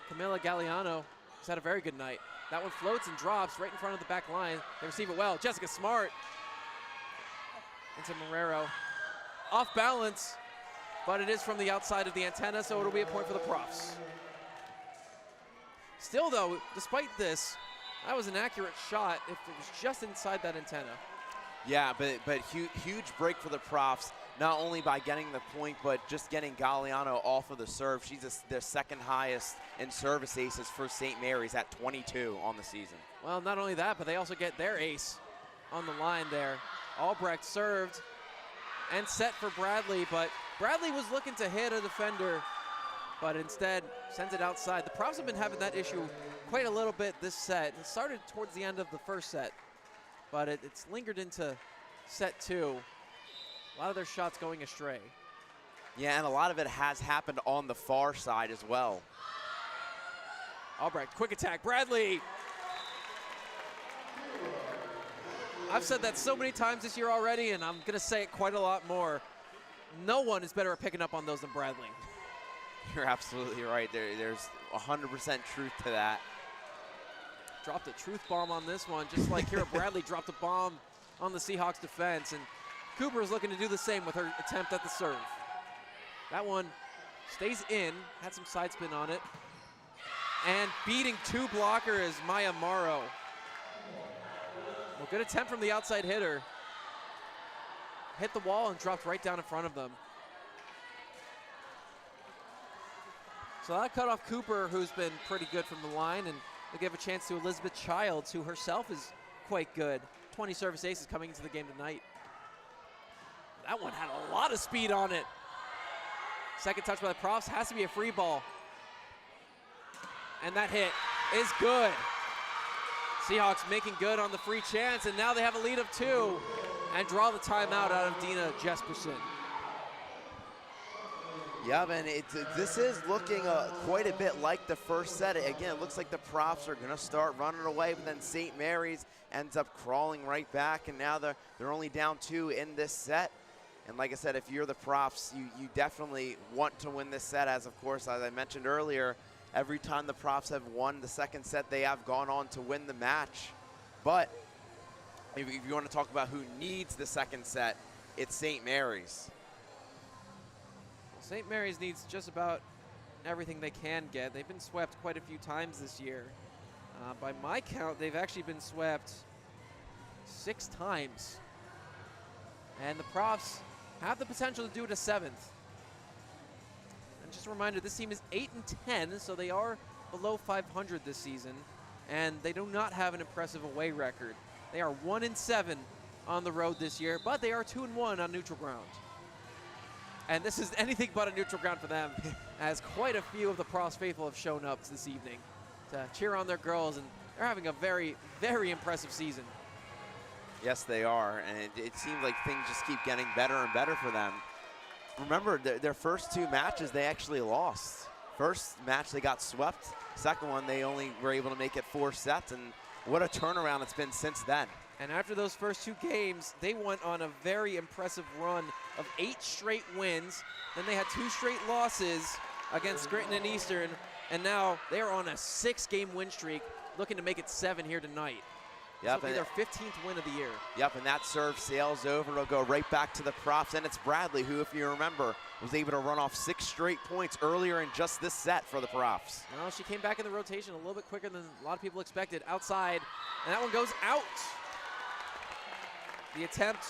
Camila Galliano, who's had a very good night. That one floats and drops right in front of the back line. They receive it well. Jessica Smart into Marrero. Off balance, but it is from the outside of the antenna, so it'll be a point for the Profs. Still though, despite this, that was an accurate shot if it was just inside that antenna. Yeah, but huge break for the Profs, not only by getting the point, but just getting Galliano off of the serve. She's their second highest in service aces for St. Mary's at 22 on the season. Well, not only that, but they also get their ace on the line there. Albrecht served and set for Bradley, but Bradley was looking to hit a defender, but instead sends it outside. The Profs have been having that issue quite a little bit this set. It started towards the end of the first set, but it's lingered into set 2. A lot of their shots going astray. Yeah, and a lot of it has happened on the far side as well. Albrecht, quick attack, Bradley. I've said that so many times this year already, and I'm gonna say it quite a lot more. No one is better at picking up on those than Bradley. You're absolutely right. There's 100% truth to that. Dropped a truth bomb on this one, just like Kira Bradley dropped a bomb on the Seahawks defense, and Cooper is looking to do the same with her attempt at the serve. That one stays in, had some side spin on it, and beating 2 blocker is Maya Morrow. Well, good attempt from the outside hitter. Hit the wall and dropped right down in front of them. So that cut off Cooper, who's been pretty good from the line, and they'll give a chance to Elizabeth Childs, who herself is quite good. 20 service aces coming into the game tonight. That one had a lot of speed on it. Second touch by the Profs, has to be a free ball. And that hit is good. Seahawks making good on the free chance, and now they have a lead of 2 and draw the timeout out of Dina Jesperson. Yeah, and this is looking quite a bit like the first set. Again, it looks like the Profs are going to start running away, but then St. Mary's ends up crawling right back, and now they're only down 2 in this set. And like I said, if you're the Profs, you definitely want to win this set, as of course, as I mentioned earlier, every time the Profs have won the second set, they have gone on to win the match. But if you want to talk about who needs the second set, it's St. Mary's. St. Mary's needs just about everything they can get. They've been swept quite a few times this year. By my count, they've actually been swept 6 times. And the Profs have the potential to do it a 7th. And just a reminder, this team is 8-10, so they are below 500 this season. And they do not have an impressive away record. They are 1-7 on the road this year, but they are 2-1 on neutral ground. And this is anything but a neutral ground for them, as quite a few of the Profs faithful have shown up this evening to cheer on their girls, and they're having a very, very impressive season. Yes, they are, and it seems like things just keep getting better and better for them. Remember, their first 2 matches, they actually lost. First match, they got swept. Second one, they only were able to make it 4 sets, and what a turnaround it's been since then. And after those first 2 games, they went on a very impressive run of 8 straight wins. Then they had 2 straight losses against Scranton and Eastern, and now they're on a 6-game win streak, looking to make it 7 here tonight. Yep, this will be their 15th win of the year. Yep, and that serve sails over. It'll go right back to the Profs, and it's Bradley who, if you remember, was able to run off 6 straight points earlier in just this set for the Profs. Well, she came back in the rotation a little bit quicker than a lot of people expected. Outside, and that one goes out. The attempt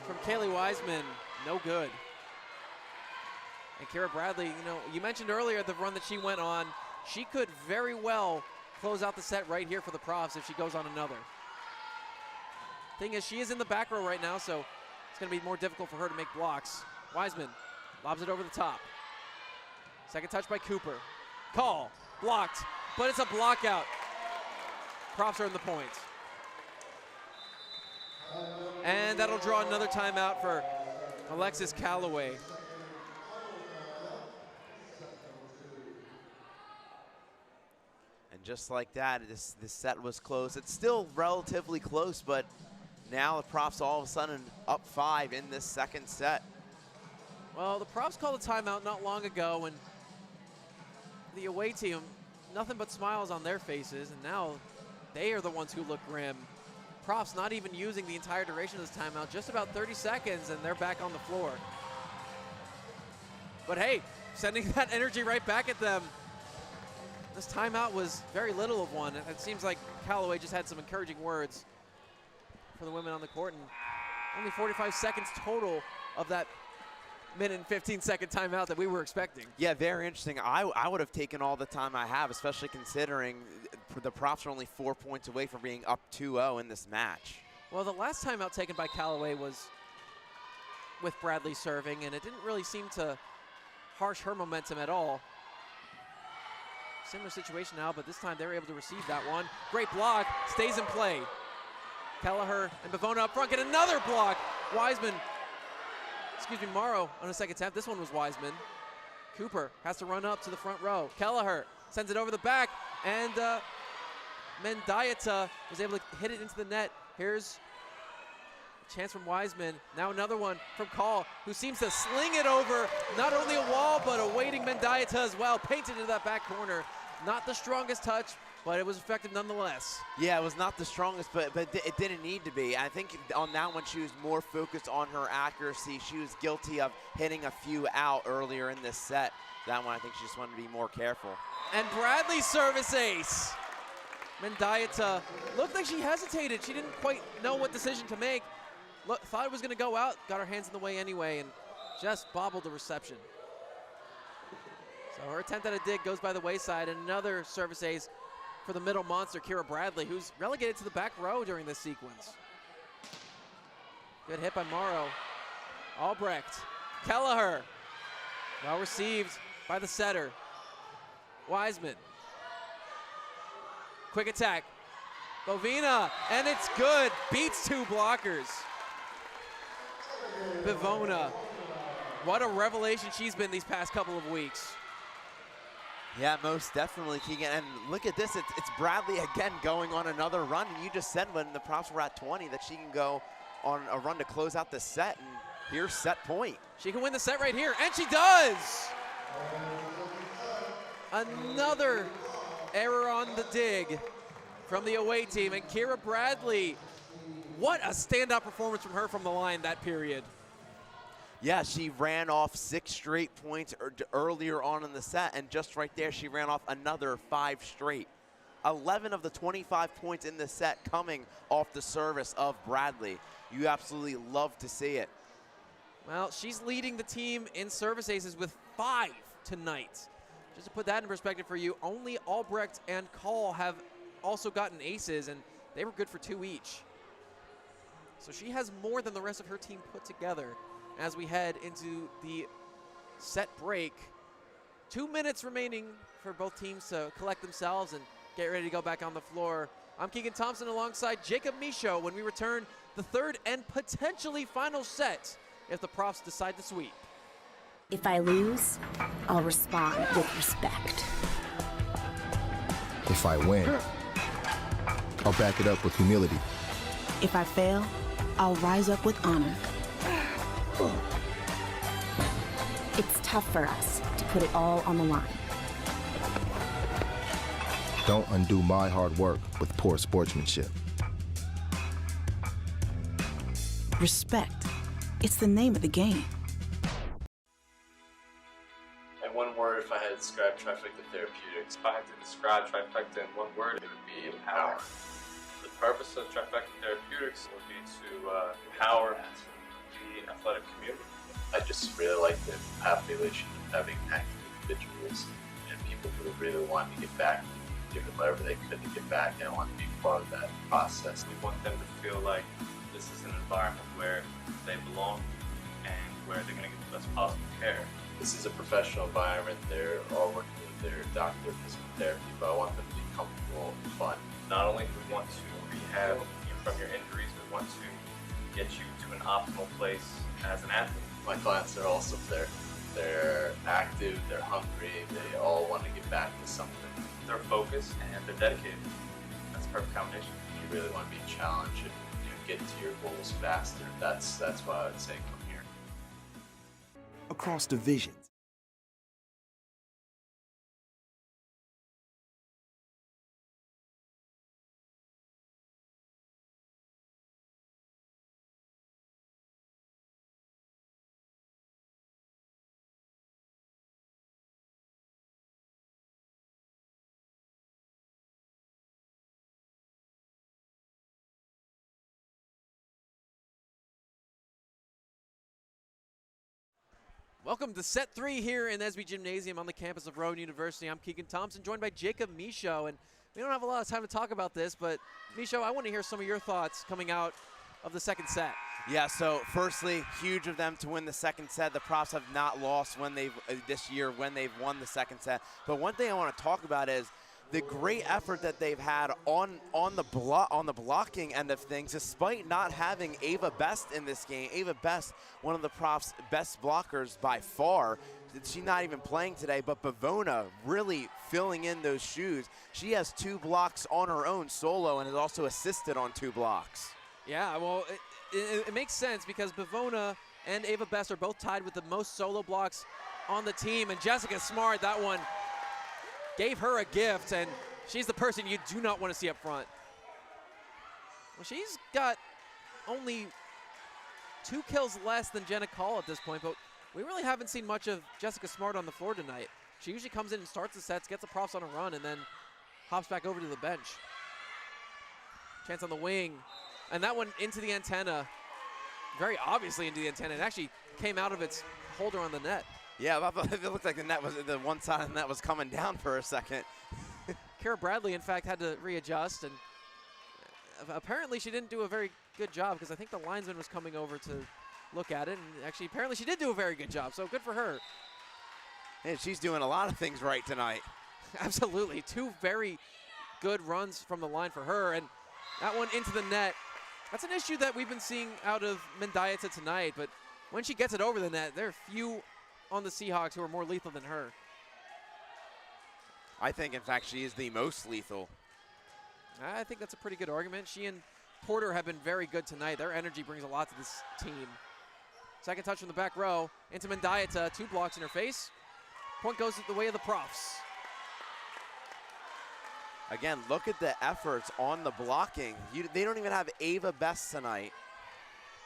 from Kaylee Wiseman, no good. And Kira Bradley, you know, you mentioned earlier the run that she went on. She could very well close out the set right here for the Profs if she goes on another. Thing is, she is in the back row right now, so it's going to be more difficult for her to make blocks. Wiseman lobs it over the top. Second touch by Cooper. Call, blocked, but it's a block out. Profs are in the point. And that'll draw another timeout for Alexis Calloway. And just like that, this set was close. It's still relatively close, but now the Profs all of a sudden up 5 in this second set. Well, the Profs called a timeout not long ago, and the away team, nothing but smiles on their faces, and now they are the ones who look grim. Profs not even using the entire duration of this timeout, just about 30 seconds, and they're back on the floor. But hey, sending that energy right back at them. This timeout was very little of one. It seems like Callaway just had some encouraging words for the women on the court, and only 45 seconds total of that minute and 15-second timeout that we were expecting. Yeah, very interesting. I would have taken all the time I have, especially considering the Profs are only 4 points away from being up 2-0 in this match. Well, the last timeout taken by Callaway was with Bradley serving, and it didn't really seem to harsh her momentum at all. Similar situation now, but this time they were able to receive that one. Great block, stays in play. Kelleher and Bavona up front, get another block. Morrow on a second attempt. This one was Wiseman. Cooper has to run up to the front row. Kelleher sends it over the back, and Mendieta was able to hit it into the net. Here's a chance from Wiseman. Now another one from Call, who seems to sling it over not only a wall, but a waiting Mendieta as well. Painted into that back corner. Not the strongest touch, but it was effective nonetheless. Yeah, it was not the strongest, but it didn't need to be. I think on that one, she was more focused on her accuracy. She was guilty of hitting a few out earlier in this set. That one, I think she just wanted to be more careful. And Bradley's service ace. Mendieta looked like she hesitated. She didn't quite know what decision to make. Thought it was going to go out, got her hands in the way anyway, and just bobbled the reception. So her attempt at a dig goes by the wayside, and another service ace for the middle monster, Kira Bradley, who's relegated to the back row during this sequence. Good hit by Morrow. Albrecht, Kelleher, well received by the setter. Wiseman, quick attack. Bovina, and it's good, beats 2 blockers. Bavona, what a revelation she's been these past couple of weeks. Yeah, most definitely, Keegan. And look at this, it's Bradley again going on another run. And you just said when the Profs were at 20 that she can go on a run to close out the set. And here's set point. She can win the set right here, and she does! Another error on the dig from the away team. And Kira Bradley, what a standout performance from her from the line that period. Yeah, she ran off 6 straight points earlier on in the set, and just right there, she ran off another 5 straight. 11 of the 25 points in the set coming off the service of Bradley. You absolutely love to see it. Well, she's leading the team in service aces with 5 tonight. Just to put that in perspective for you, only Albrecht and Call have also gotten aces, and they were good for 2 each. So she has more than the rest of her team put together as we head into the set break. 2 minutes remaining for both teams to collect themselves and get ready to go back on the floor. I'm Keegan Thompson alongside Jacob Michaud when we return the third and potentially final set if the Profs decide to sweep. If I lose, I'll respond with respect. If I win, I'll back it up with humility. If I fail, I'll rise up with honor. It's tough for us to put it all on the line. Don't undo my hard work with poor sportsmanship. Respect. It's the name of the game. In one word, if I had to describe Trifecta Therapeutics, if I had to describe Trifecta in one word, it would be empower. The purpose of Trifecta Therapeutics would be to empower the athletic community. I just really like the population of having active individuals and people who really want to get back, giving whatever they could to get back and want to be part of that process. We want them to feel like this is an environment where they belong and where they're going to get the best possible care. This is a professional environment. They're all working with their doctor of physical therapy, but I want them to be comfortable and fun. Not only do we want to rehab you from your injuries, we want to get you to an optimal place as an athlete. My clients are also they're active, they're hungry, they all want to get back to something. They're focused and they're dedicated. That's a perfect combination. If you really want to be challenged and get to your goals faster, that's why I would say come here. Across divisions. Welcome to set 3 here in SB Gymnasium on the campus of Rowan University. I'm Keegan Thompson, joined by Jacob Michaud, and we don't have a lot of time to talk about this, but Michaud, I want to hear some of your thoughts coming out of the second set. Yeah, so firstly, huge of them to win the second set. The Profs have not lost when they've this year when they've won the second set. But one thing I want to talk about is the great effort that they've had on the blocking end of things, despite not having Ava Best in this game. Ava Best, one of the Profs' best blockers by far. She's not even playing today, but Bavona really filling in those shoes. She has 2 blocks on her own solo and has also assisted on 2 blocks. Yeah, well, it makes sense because Bavona and Ava Best are both tied with the most solo blocks on the team, and Jessica Smart, that one, gave her a gift, and she's the person you do not want to see up front. Well, she's got only 2 kills less than Jenna Call at this point, but we really haven't seen much of Jessica Smart on the floor tonight. She usually comes in and starts the sets, gets the Profs on a run, and then hops back over to the bench. Chance on the wing, and that one into the antenna, very obviously into the antenna. It actually came out of its holder on the net. Yeah, it looked like the net was the one side of the net was coming down for a second. Kara Bradley, in fact, had to readjust, and apparently she didn't do a very good job because I think the linesman was coming over to look at it, and actually apparently she did do a very good job, so good for her. And she's doing a lot of things right tonight. Absolutely, 2 very good runs from the line for her, and that one into the net. That's an issue that we've been seeing out of Mendieta tonight, but when she gets it over the net, there are few on the Seahawks who are more lethal than her. I think, in fact, she is the most lethal. I think that's a pretty good argument. She and Porter have been very good tonight. Their energy brings a lot to this team. Second touch from the back row into Mendieta, 2 blocks in her face. Point goes the way of the Profs. Again, look at the efforts on the blocking. They don't even have Ava Best tonight,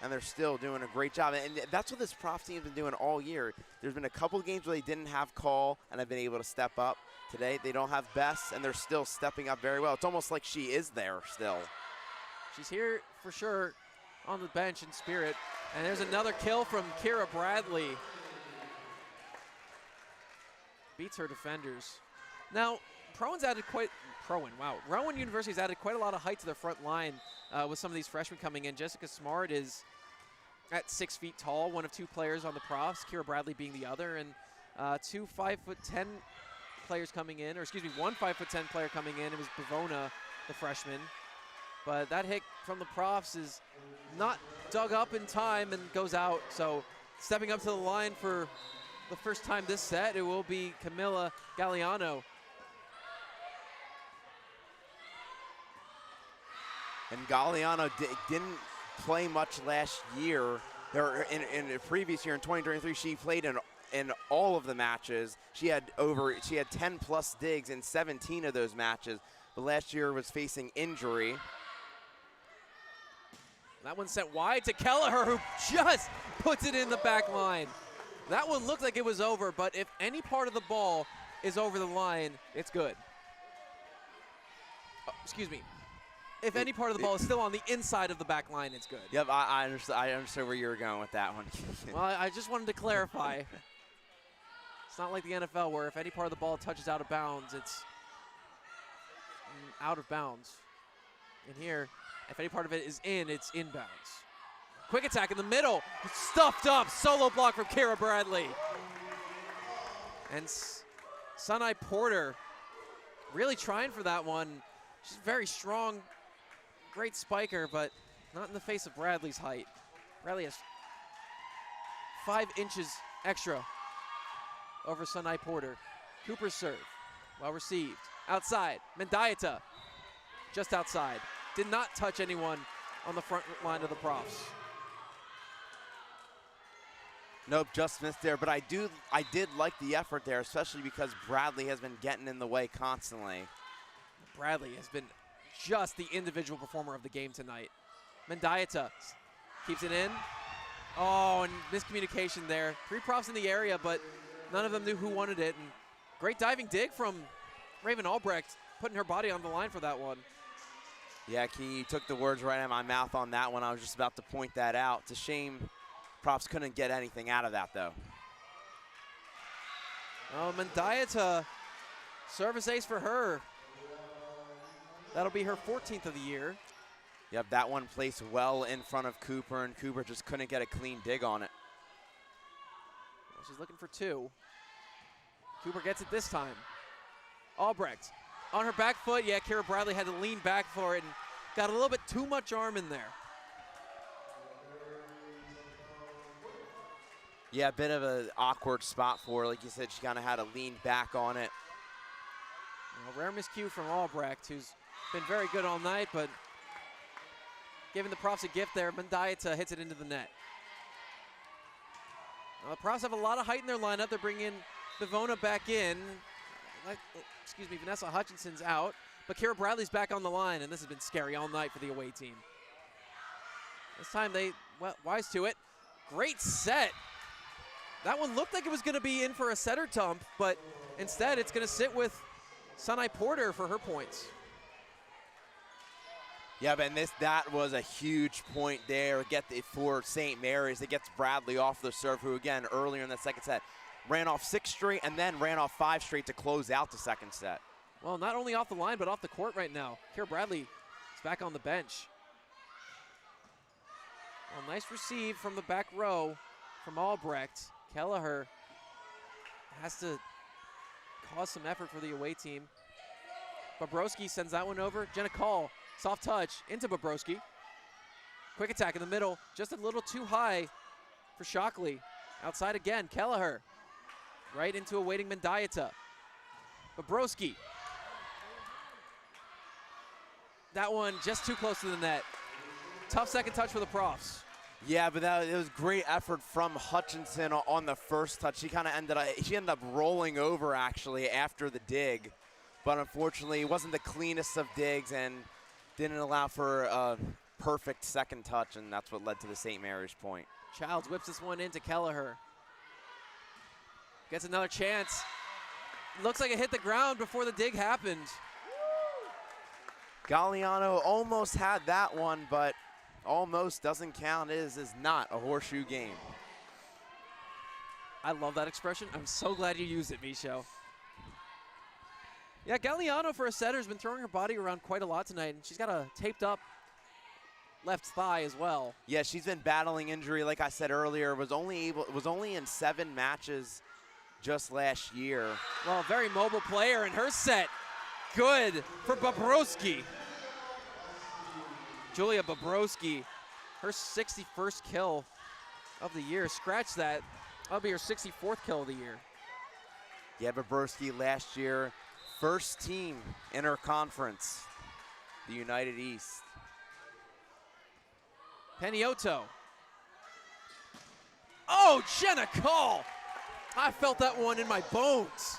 and they're still doing a great job. And that's what this Prof team has been doing all year. There's been a couple games where they didn't have Call and have been able to step up. Today, they don't have Best, and they're still stepping up very well. It's almost like she is there still. She's here for sure on the bench in spirit. And there's another kill from Kira Bradley. Beats her defenders. Now, Rowan University's added quite a lot of height to their front line with some of these freshmen coming in. Jessica Smart is at 6 feet tall, one of 2 players on the Profs, Kira Bradley being the other, and 2 5'10" players coming in, or excuse me, 1 5'10" player coming in. It was Bavona, the freshman. But that hit from the Profs is not dug up in time and goes out. So stepping up to the line for the first time this set, it will be Camila Galliano. And Galliano didn't play much last year, or in the previous year in 2023. She played in in all of the matches. She had 10 plus digs in 17 of those matches, but last year was facing injury. That one sent wide to Kelleher, who just puts it in the back line. That one looked like it was over, but if any part of the ball is over the line, it's good. Oh, excuse me. If any part of the ball is still on the inside of the back line, it's good. Yep, I understand where you were going with that one. Well, I just wanted to clarify. It's not like the NFL where if any part of the ball touches out of bounds, it's out of bounds. And here, if any part of it is in, it's inbounds. Quick attack in the middle. Stuffed up. Solo block from Kara Bradley. And Sunai Porter really trying for that one. She's very strong, great spiker, but not in the face of Bradley's height. Bradley has 5 inches extra over Sunai Porter. Cooper's serve, well received. Outside, Mendieta, just outside. Did not touch anyone on the front line of the profs. Nope, just missed there, but I did like the effort there, especially because Bradley has been getting in the way constantly. Bradley has been just the individual performer of the game tonight. Mendieta keeps it in. Oh, and miscommunication there. 3 profs in the area, but none of them knew who wanted it. And great diving dig from Raven Albrecht, putting her body on the line for that one. Yeah, you took the words right out of my mouth on that one. I was just about to point that out. It's a shame profs couldn't get anything out of that, though. Oh, Mendieta, service ace for her. That'll be her 14th of the year. Yep, that one placed well in front of Cooper, and Cooper just couldn't get a clean dig on it. Well, she's looking for 2. Cooper gets it this time. Albrecht on her back foot. Yeah, Kara Bradley had to lean back for it and got a little bit too much arm in there. Yeah, a bit of an awkward spot for her. Like you said, she kind of had to lean back on it. Well, rare miscue from Albrecht, who's been very good all night, but giving the profs a gift there. Mendieta hits it into the net. Now, the profs have a lot of height in their lineup. They're bringing Bivona back in. Vanessa Hutchinson's out, but Kara Bradley's back on the line, and this has been scary all night for the away team. This time they, wise to it. Great set. That one looked like it was going to be in for a setter dump, but instead it's going to sit with Sunai Porter for her points. Yeah, but that was a huge point there for St. Mary's. It gets Bradley off the serve, who again earlier in the second set ran off 6 straight and then ran off 5 straight to close out the second set. Well, not only off the line, but off the court right now. Kara Bradley is back on the bench. Well, nice receive from the back row from Albrecht. Kelleher has to cause some effort for the away team. Bobrovsky sends that one over. Jenna Call, soft touch into Bobrovsky. Quick attack in the middle, just a little too high for Shockley. Outside again, Kelleher. Right into a waiting Mendieta. Bobrovsky. That one just too close to the net. Tough second touch for the profs. Yeah, but it was great effort from Hutchinson on the first touch. She ended up rolling over actually after the dig, but unfortunately it wasn't the cleanest of digs and didn't allow for a perfect second touch, and that's what led to the St. Mary's point. Childs whips this one into Kelleher. Gets another chance. Looks like it hit the ground before the dig happened. Galliano almost had that one, but almost doesn't count. It is not a horseshoe game. I love that expression. I'm so glad you used it, Micho. Yeah, Galliano for a setter has been throwing her body around quite a lot tonight, and she's got a taped up left thigh as well. Yeah, she's been battling injury, like I said earlier. Was only in 7 matches just last year. Well, very mobile player, and her set good for Bobrovsky. Julia Bobrovsky, her 61st kill of the year. Scratch that. That'll be her 64th kill of the year. Yeah, Bobrovsky last year, first team in her conference, the United East. Peniotto. Oh, Jenna Call I felt that one in my bones.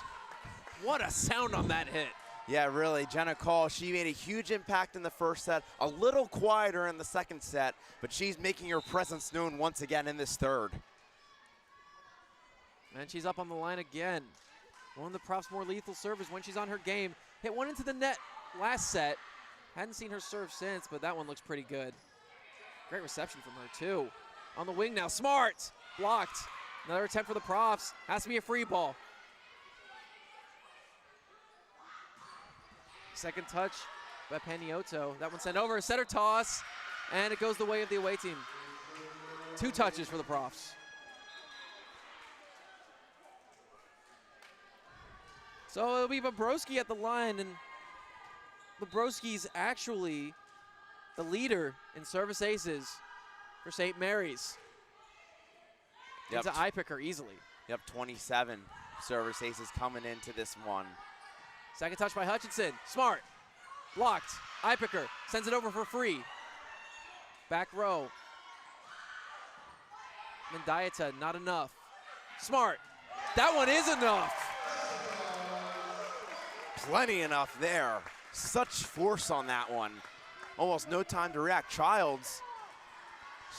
What a sound on that hit. Yeah, really, Jenna Call, she made a huge impact in the first set, a little quieter in the second set, but she's making her presence known once again in this third. And she's up on the line again. One of the Profs' more lethal servers when she's on her game. Hit one into the net last set. Hadn't seen her serve since, but that one looks pretty good. Great reception from her, too. On the wing now, Smart, blocked. Another attempt for the Profs. Has to be a free ball. Second touch by Paniotto. That one sent over, center toss, and it goes the way of the away team. 2 touches for the Profs. So it'll be Bobrovsky at the line, and Bobrovsky's actually the leader in service aces for St. Mary's. Yep. Into eye-picker easily. Yep, 27 service aces coming into this one. Second touch by Hutchinson. Smart. Blocked. Eye-picker. Sends it over for free. Back row. Mendieta, not enough. Smart. That one is enough. Plenty enough there. Such force on that one. Almost no time to react. Childs,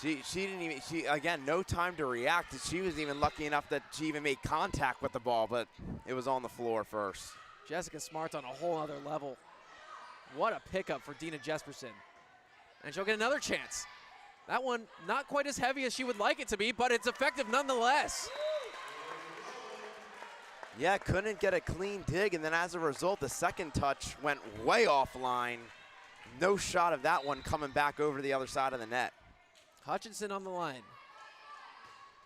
she didn't even, again, no time to react. She was even lucky enough that she even made contact with the ball, but it was on the floor first. Jessica Smart's on a whole other level. What a pickup for Dina Jesperson. And she'll get another chance. That one not quite as heavy as she would like it to be, but it's effective nonetheless. Yeah, couldn't get a clean dig, and then as a result, the second touch went way offline. No shot of that one coming back over to the other side of the net. Hutchinson on the line.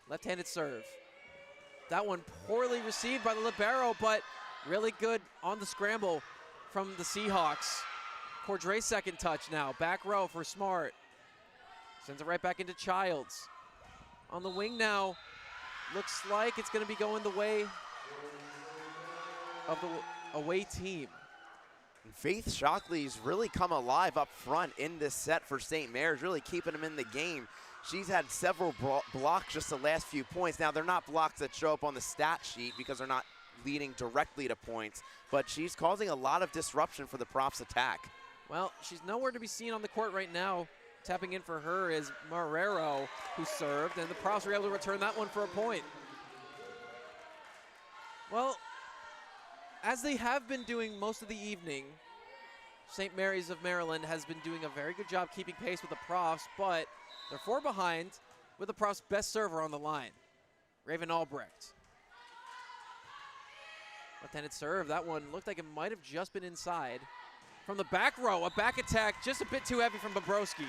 Left-handed serve. That one poorly received by the libero, but really good on the scramble from the Seahawks. Cordray second touch now. Back row for Smart. Sends it right back into Childs. On the wing now. Looks like it's going to be going the way of the away team. And Faith Shockley's really come alive up front in this set for St. Mary's, really keeping them in the game. She's had several blocks just the last few points. Now, they're not blocks that show up on the stat sheet because they're not leading directly to points, but she's causing a lot of disruption for the Profs' attack. Well, she's nowhere to be seen on the court right now. Tapping in for her is Marrero, who served, and the Profs were able to return that one for a point. Well, as they have been doing most of the evening, St. Mary's of Maryland has been doing a very good job keeping pace with the Profs, but they're 4 behind with the Profs' best server on the line, Raven Albrecht. Left-handed serve, that one looked like it might have just been inside. From the back row, a back attack, just a bit too heavy from Bobrovsky.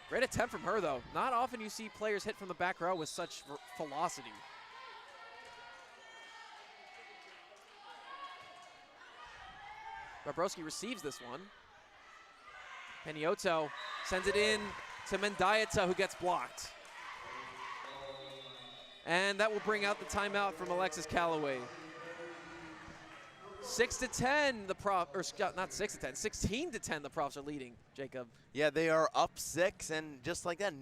Great attempt from her, though. Not often you see players hit from the back row with such velocity. Bobrovsky receives this one. Paniotto sends it in to Mendieta, who gets blocked. And that will bring out the timeout from Alexis Callaway. 6-10, the Profs, or not 6-10, 16-10, the Profs are leading, Jacob. Yeah, they are up 6, and just like that,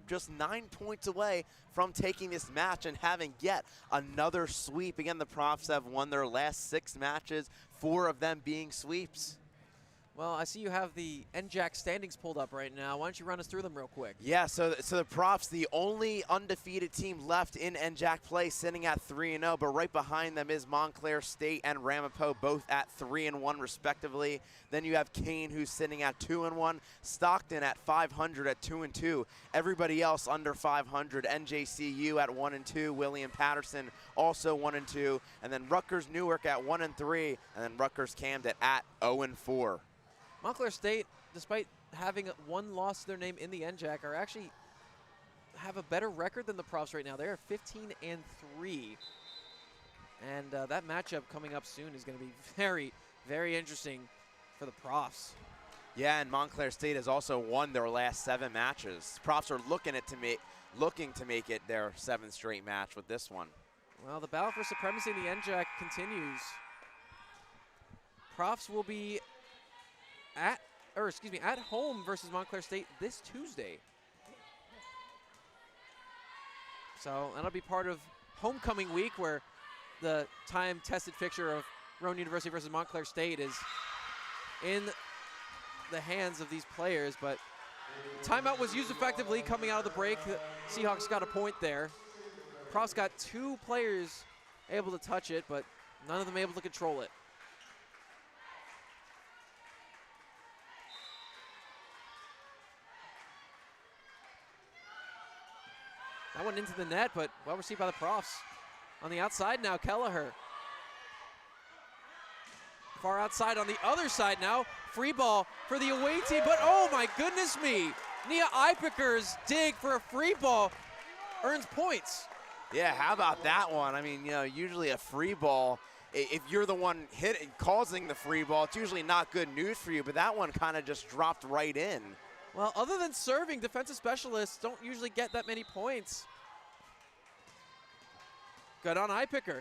just 9 points away from taking this match and having yet another sweep. Again, the Profs have won their last 6 matches, 4 of them being sweeps. Well, I see you have the NJAC standings pulled up right now. Why don't you run us through them real quick? Yeah, so the Profs, the only undefeated team left in NJAC play, sitting at 3-0, but right behind them is Montclair State and Ramapo, both at 3-1 respectively. Then you have Kane, who's sitting at 2-1, Stockton at 500 at 2-2. Everybody else under 500, NJCU at 1-2, William Patterson also 1-2, and then Rutgers Newark at 1-3, and then Rutgers Camden at 0-4. Montclair State, despite having 1 loss to their name in the NJAC, are actually have a better record than the Profs right now. They are 15-3. And that matchup coming up soon is going to be very, very interesting for the Profs. Yeah, and Montclair State has also won their last 7 matches. Profs are looking to make it their 7th straight match with this one. Well, the battle for supremacy in the NJAC continues. Profs will be at home versus Montclair State this Tuesday. So that'll be part of homecoming week, where the time-tested fixture of Rowan University versus Montclair State is in the hands of these players. But timeout was used effectively coming out of the break. The Seahawks got a point there. Profs got 2 players able to touch it, but none of them able to control it. That went into the net, but well received by the Profs. On the outside now, Kelleher. Far outside on the other side now. Free ball for the away team, but oh my goodness me. Nia Eipicker's dig for a free ball earns points. Yeah, how about that one? I mean, you know, usually a free ball, if you're the one causing the free ball, it's usually not good news for you, but that one kind of just dropped right in. Well, other than serving, defensive specialists don't usually get that many points. Good on Eipicker.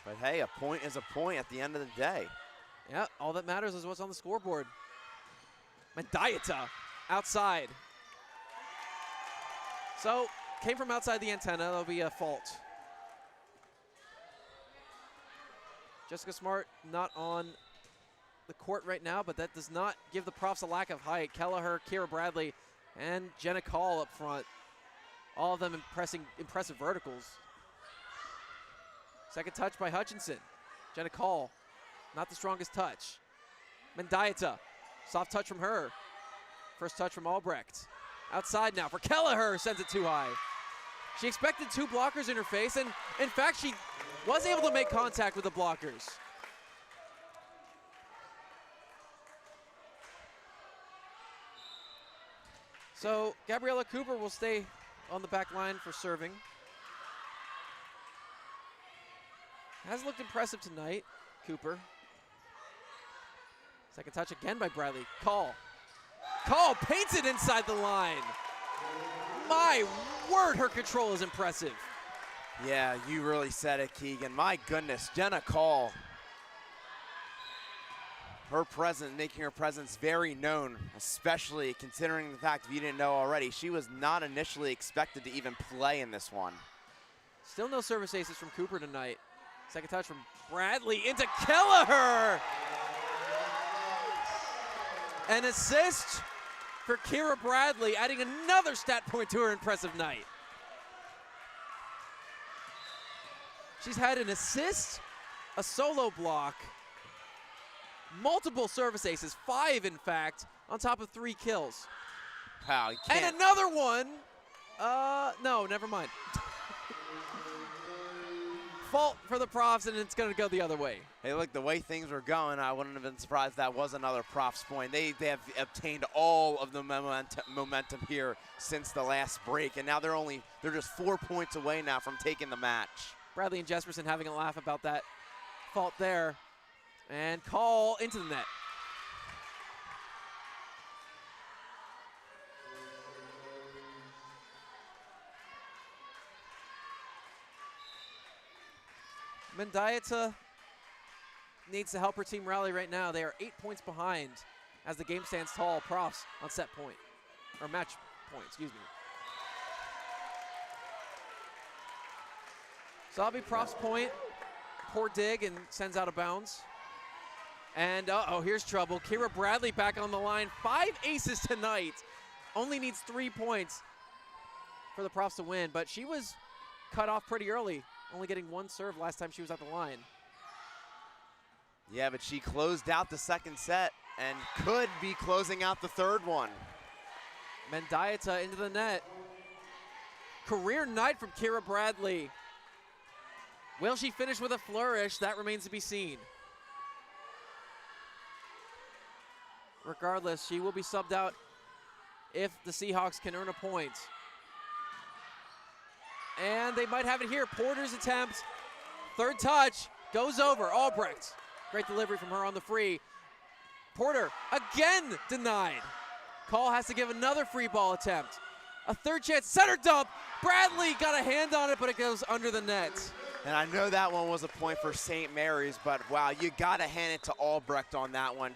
But hey, a point is a point at the end of the day. Yeah, all that matters is what's on the scoreboard. Mendieta outside. So, came from outside the antenna. That'll be a fault. Jessica Smart not on the court right now, but that does not give the Profs a lack of height. Kelleher, Kira Bradley, and Jenna Call up front. All of them impressive verticals. Second touch by Hutchinson. Jenna Call, not the strongest touch. Mendieta, soft touch from her. First touch from Albrecht. Outside now for Kelleher, sends it too high. She expected 2 blockers in her face, and in fact, she was able to make contact with the blockers. So Gabriella Cooper will stay on the back line for serving. Has looked impressive tonight, Cooper. Second touch again by Bradley. Call paints it inside the line. My word, her control is impressive. Yeah, you really said it, Keegan. My goodness, Jenna Call. Her presence, making her presence very known, especially considering the fact, if you didn't know already, she was not initially expected to even play in this one. Still no service aces from Cooper tonight. Second touch from Bradley into Kelleher. An assist for Kira Bradley, adding another stat point to her impressive night. She's had an assist, a solo block, multiple service aces, 5 in fact, on top of 3 kills. Wow, you can't. And another one. No, never mind. Fault for the Profs, and it's going to go the other way. Hey, look, the way things were going, I wouldn't have been surprised that was another Profs point. They have obtained all of the momentum here since the last break, and now they're just 4 points away now from taking the match. Bradley and Jesperson having a laugh about that fault there. And call into the net. Mendieta needs to help her team rally right now. They are 8 points behind as the game stands tall. Profs on set point, or match point, excuse me. So that'll be Profs point. Poor dig and sends out of bounds. And here's trouble. Kira Bradley back on the line. 5 aces tonight. Only needs 3 points for the Profs to win, but she was cut off pretty early, only getting 1 serve last time she was at the line. Yeah, but she closed out the second set and could be closing out the third one. Mendieta into the net. Career night from Kira Bradley. Will she finish with a flourish? That remains to be seen. Regardless, she will be subbed out if the Seahawks can earn a point. And they might have it here. Porter's attempt. Third touch. Goes over. Albrecht. Great delivery from her on the free. Porter again denied. Call has to give another free ball attempt. A third chance. Center dump. Bradley got a hand on it, but it goes under the net. And I know that one was a point for St. Mary's, but wow, you got to hand it to Albrecht on that one.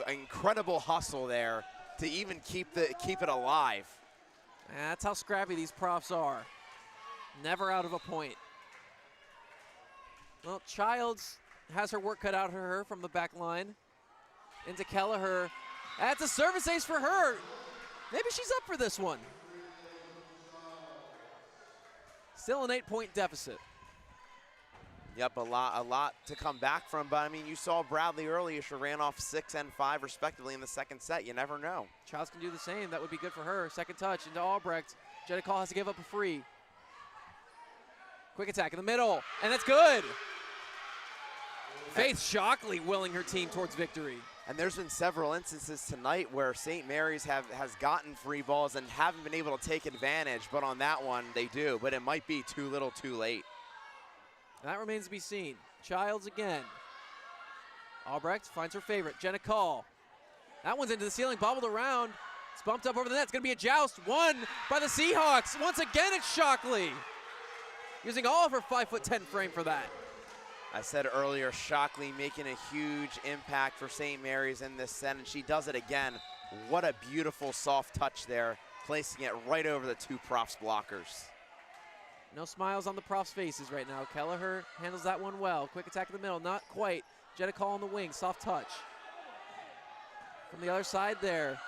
Incredible hustle there to even keep it alive. And that's how scrappy these Profs are. Never out of a point. Well, Childs has her work cut out for her from the back line. Into Kelleher. That's a service ace for her. Maybe she's up for this one. Still an 8-point deficit. Yep, a lot to come back from, but I mean, you saw Bradley earlier. She ran off 6 and 5 respectively in the second set. You never know. Childs can do the same. That would be good for her. Second touch into Albrecht. Jenna Call has to give up a free. Quick attack in the middle, and that's good. Faith Shockley willing her team towards victory. And there's been several instances tonight where St. Mary's has gotten free balls and haven't been able to take advantage, but on that one they do, but it might be too little too late. That remains to be seen. Childs again. Albrecht finds her favorite, Jenna Call. That one's into the ceiling, bobbled around. It's bumped up over the net. It's going to be a joust. Won by the Seahawks. Once again, it's Shockley. Using all of her 5'10" frame for that. I said earlier, Shockley making a huge impact for St. Mary's in this set, and she does it again. What a beautiful soft touch there, placing it right over the two props blockers. No smiles on the props' faces right now. Kelleher handles that one well. Quick attack in the middle, not quite. Jenna Call on the wing, soft touch. From the other side there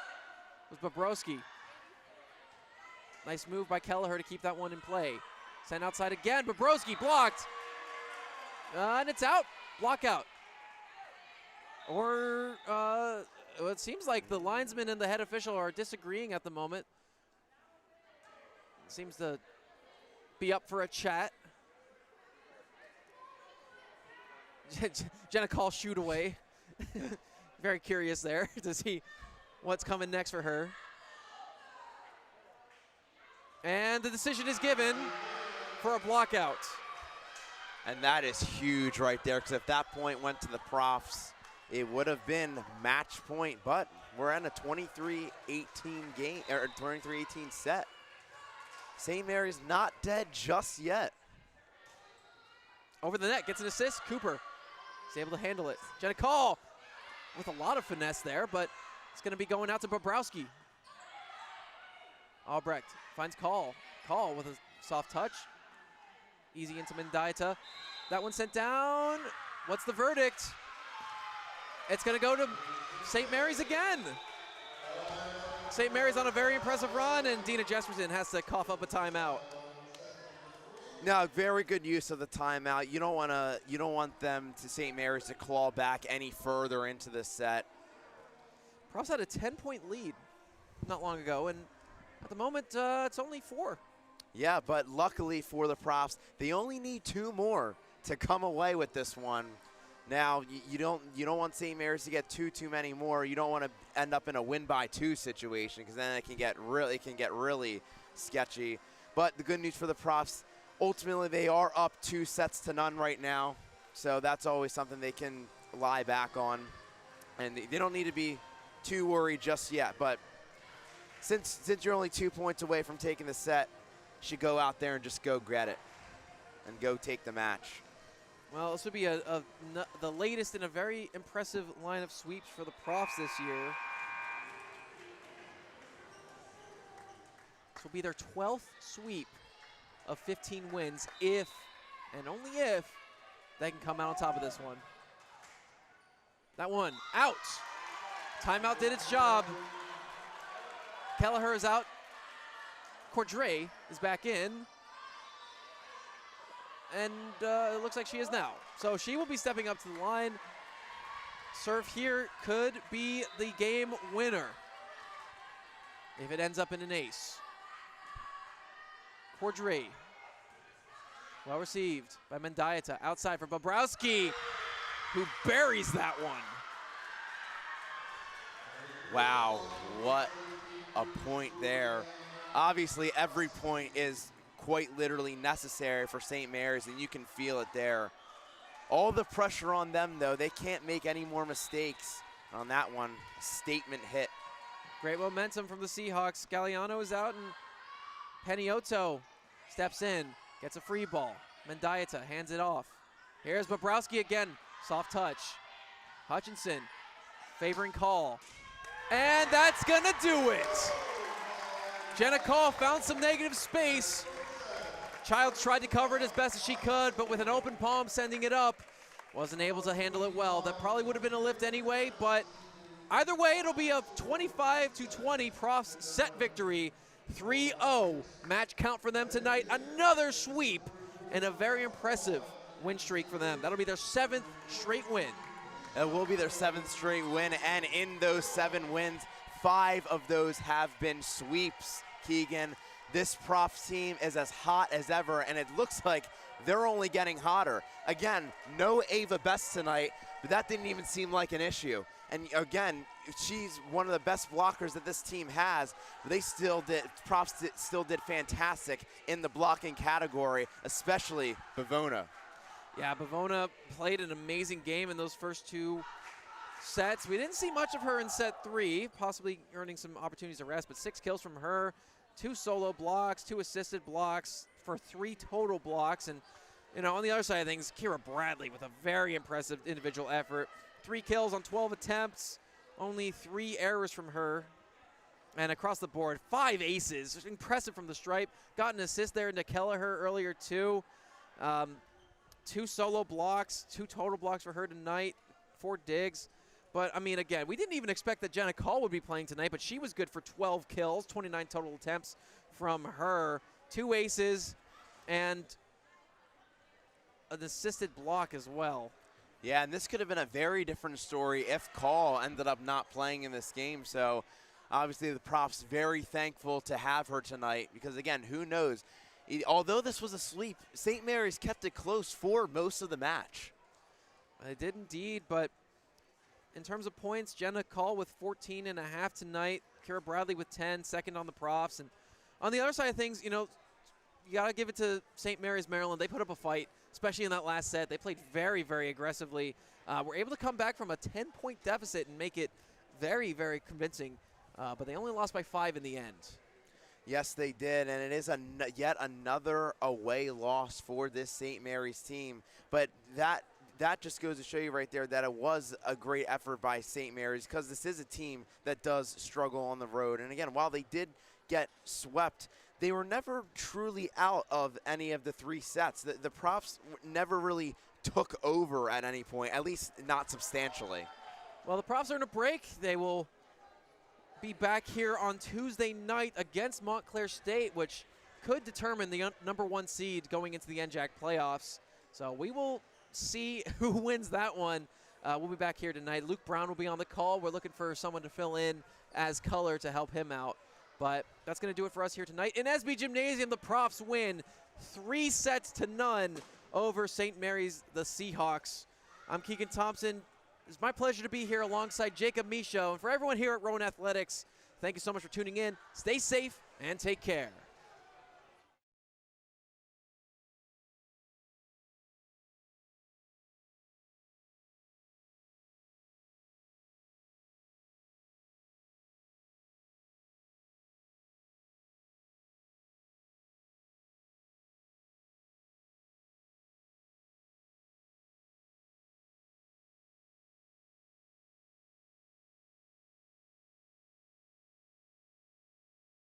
was Bobrovsky. Nice move by Kelleher to keep that one in play. Sent outside again, Bobrovsky blocked. And it's out, block out. Or it seems like the linesman and the head official are disagreeing at the moment. Seems to be up for a chat. Jenna Call shoot away. Very curious there to see what's coming next for her. And the decision is given for a block out. And that is huge right there, because if that point went to the profs, it would have been match point, but we're in a 23-18 game, or 23-18 set. St. Mary's not dead just yet. Over the net, gets an assist. Cooper is able to handle it. Jenna Call with a lot of finesse there, but it's going to be going out to Bobrovsky. Albrecht finds Call. Call with a soft touch. Easy into Mendieta. That one sent down. What's the verdict? It's going to go to St. Mary's again. St. Mary's on a very impressive run, and Dina Jesperson has to cough up a timeout. No, very good use of the timeout. You don't want them to St. Mary's to claw back any further into this set. Profs had a 10-point lead not long ago, and at the moment it's only 4. Yeah, but luckily for the Profs, they only need 2 more to come away with this one. Now, you don't want St. Mary's to get too many more. You don't want to end up in a win-by-2 situation, because then it can get really sketchy. But the good news for the Profs, ultimately they are up 2-0 right now, so that's always something they can lie back on, and they don't need to be too worried just yet. But since you're only 2 points away from taking the set, you should go out there and just go get it and go take the match. Well, this would be the latest in a very impressive line of sweeps for the Profs this year. This will be their 12th sweep of 15 wins if, and only if, they can come out on top of this one. That one, out. Timeout did its job. Kelleher is out. Cordray is back in. And it looks like she is now. So she will be stepping up to the line. Serve here could be the game winner if it ends up in an ace. Cordray, well received by Mendieta. Outside for Bobrovsky, who buries that one. Wow, what a point there. Obviously, every point is quite literally necessary for St. Mary's, and you can feel it there. All the pressure on them, though. They can't make any more mistakes on that one. Statement hit. Great momentum from the Seahawks. Galliano is out, and Peniotto steps in, gets a free ball. Mendieta hands it off. Here's Bobrovsky again. Soft touch. Hutchinson favoring Call. And that's gonna do it. Jenna Call found some negative space Childs tried to cover it as best as she could, but with an open palm sending it up, wasn't able to handle it well. That probably would have been a lift anyway, but either way, it'll be a 25-20 Profs set victory. 3-0 match count for them tonight. Another sweep and a very impressive win streak for them. That'll be their 7th straight win. It will be their 7th straight win, and in those 7 wins, 5 of those have been sweeps, Keegan. This Profs team is as hot as ever, and it looks like they're only getting hotter. Again, no Ava Best tonight, but that didn't even seem like an issue. And again, she's one of the best blockers that this team has. They still did, Profs still did fantastic in the blocking category, especially Bavona. Yeah, Bavona played an amazing game in those first 2 sets. We didn't see much of her in set 3, possibly earning some opportunities to rest, but 6 kills from her, 2 solo blocks, 2 assisted blocks for 3 total blocks. And, you know, on the other side of things, Kira Bradley with a very impressive individual effort. 3 kills on 12 attempts, only 3 errors from her. And across the board, 5 aces, impressive from the stripe. Got an assist there into Kelleher earlier too. 2 solo blocks, 2 total blocks for her tonight, 4 digs. But, I mean, again, we didn't even expect that Jenna Call would be playing tonight, but she was good for 12 kills, 29 total attempts from her, 2 aces, and an assisted block as well. Yeah, and this could have been a very different story if Call ended up not playing in this game. So, obviously, the Profs very thankful to have her tonight because, again, who knows? Although this was a sweep, St. Mary's kept it close for most of the match. They did indeed, but in terms of points, Jenna Call with 14.5 tonight, Kira Bradley with 10, second on the Profs. And on the other side of things, you know, you got to give it to St. Mary's, Maryland. They put up a fight, especially in that last set. They played very, very aggressively. Were able to come back from a 10-point deficit and make it very, very convincing. But they only lost by 5 in the end. Yes, they did, and it is yet another away loss for this St. Mary's team. But that just goes to show you right there that it was a great effort by St. Mary's because this is a team that does struggle on the road. And again, while they did get swept, they were never truly out of any of the 3 sets. The Profs never really took over at any point, at least not substantially. Well, the Profs are in a break. They will be back here on Tuesday night against Montclair State, which could determine the number 1 seed going into the NJAC playoffs. So we will see who wins that one. We'll be back here tonight. Luke Brown will be on the call. We're looking for someone to fill in as color to help him out. But that's going to do it for us here tonight. In SB Gymnasium, the Profs win 3-0 over St. Mary's, the Seahawks. I'm Keegan Thompson. It's my pleasure to be here alongside Jacob Michaud. And for everyone here at Rowan Athletics, thank you so much for tuning in. Stay safe and take care.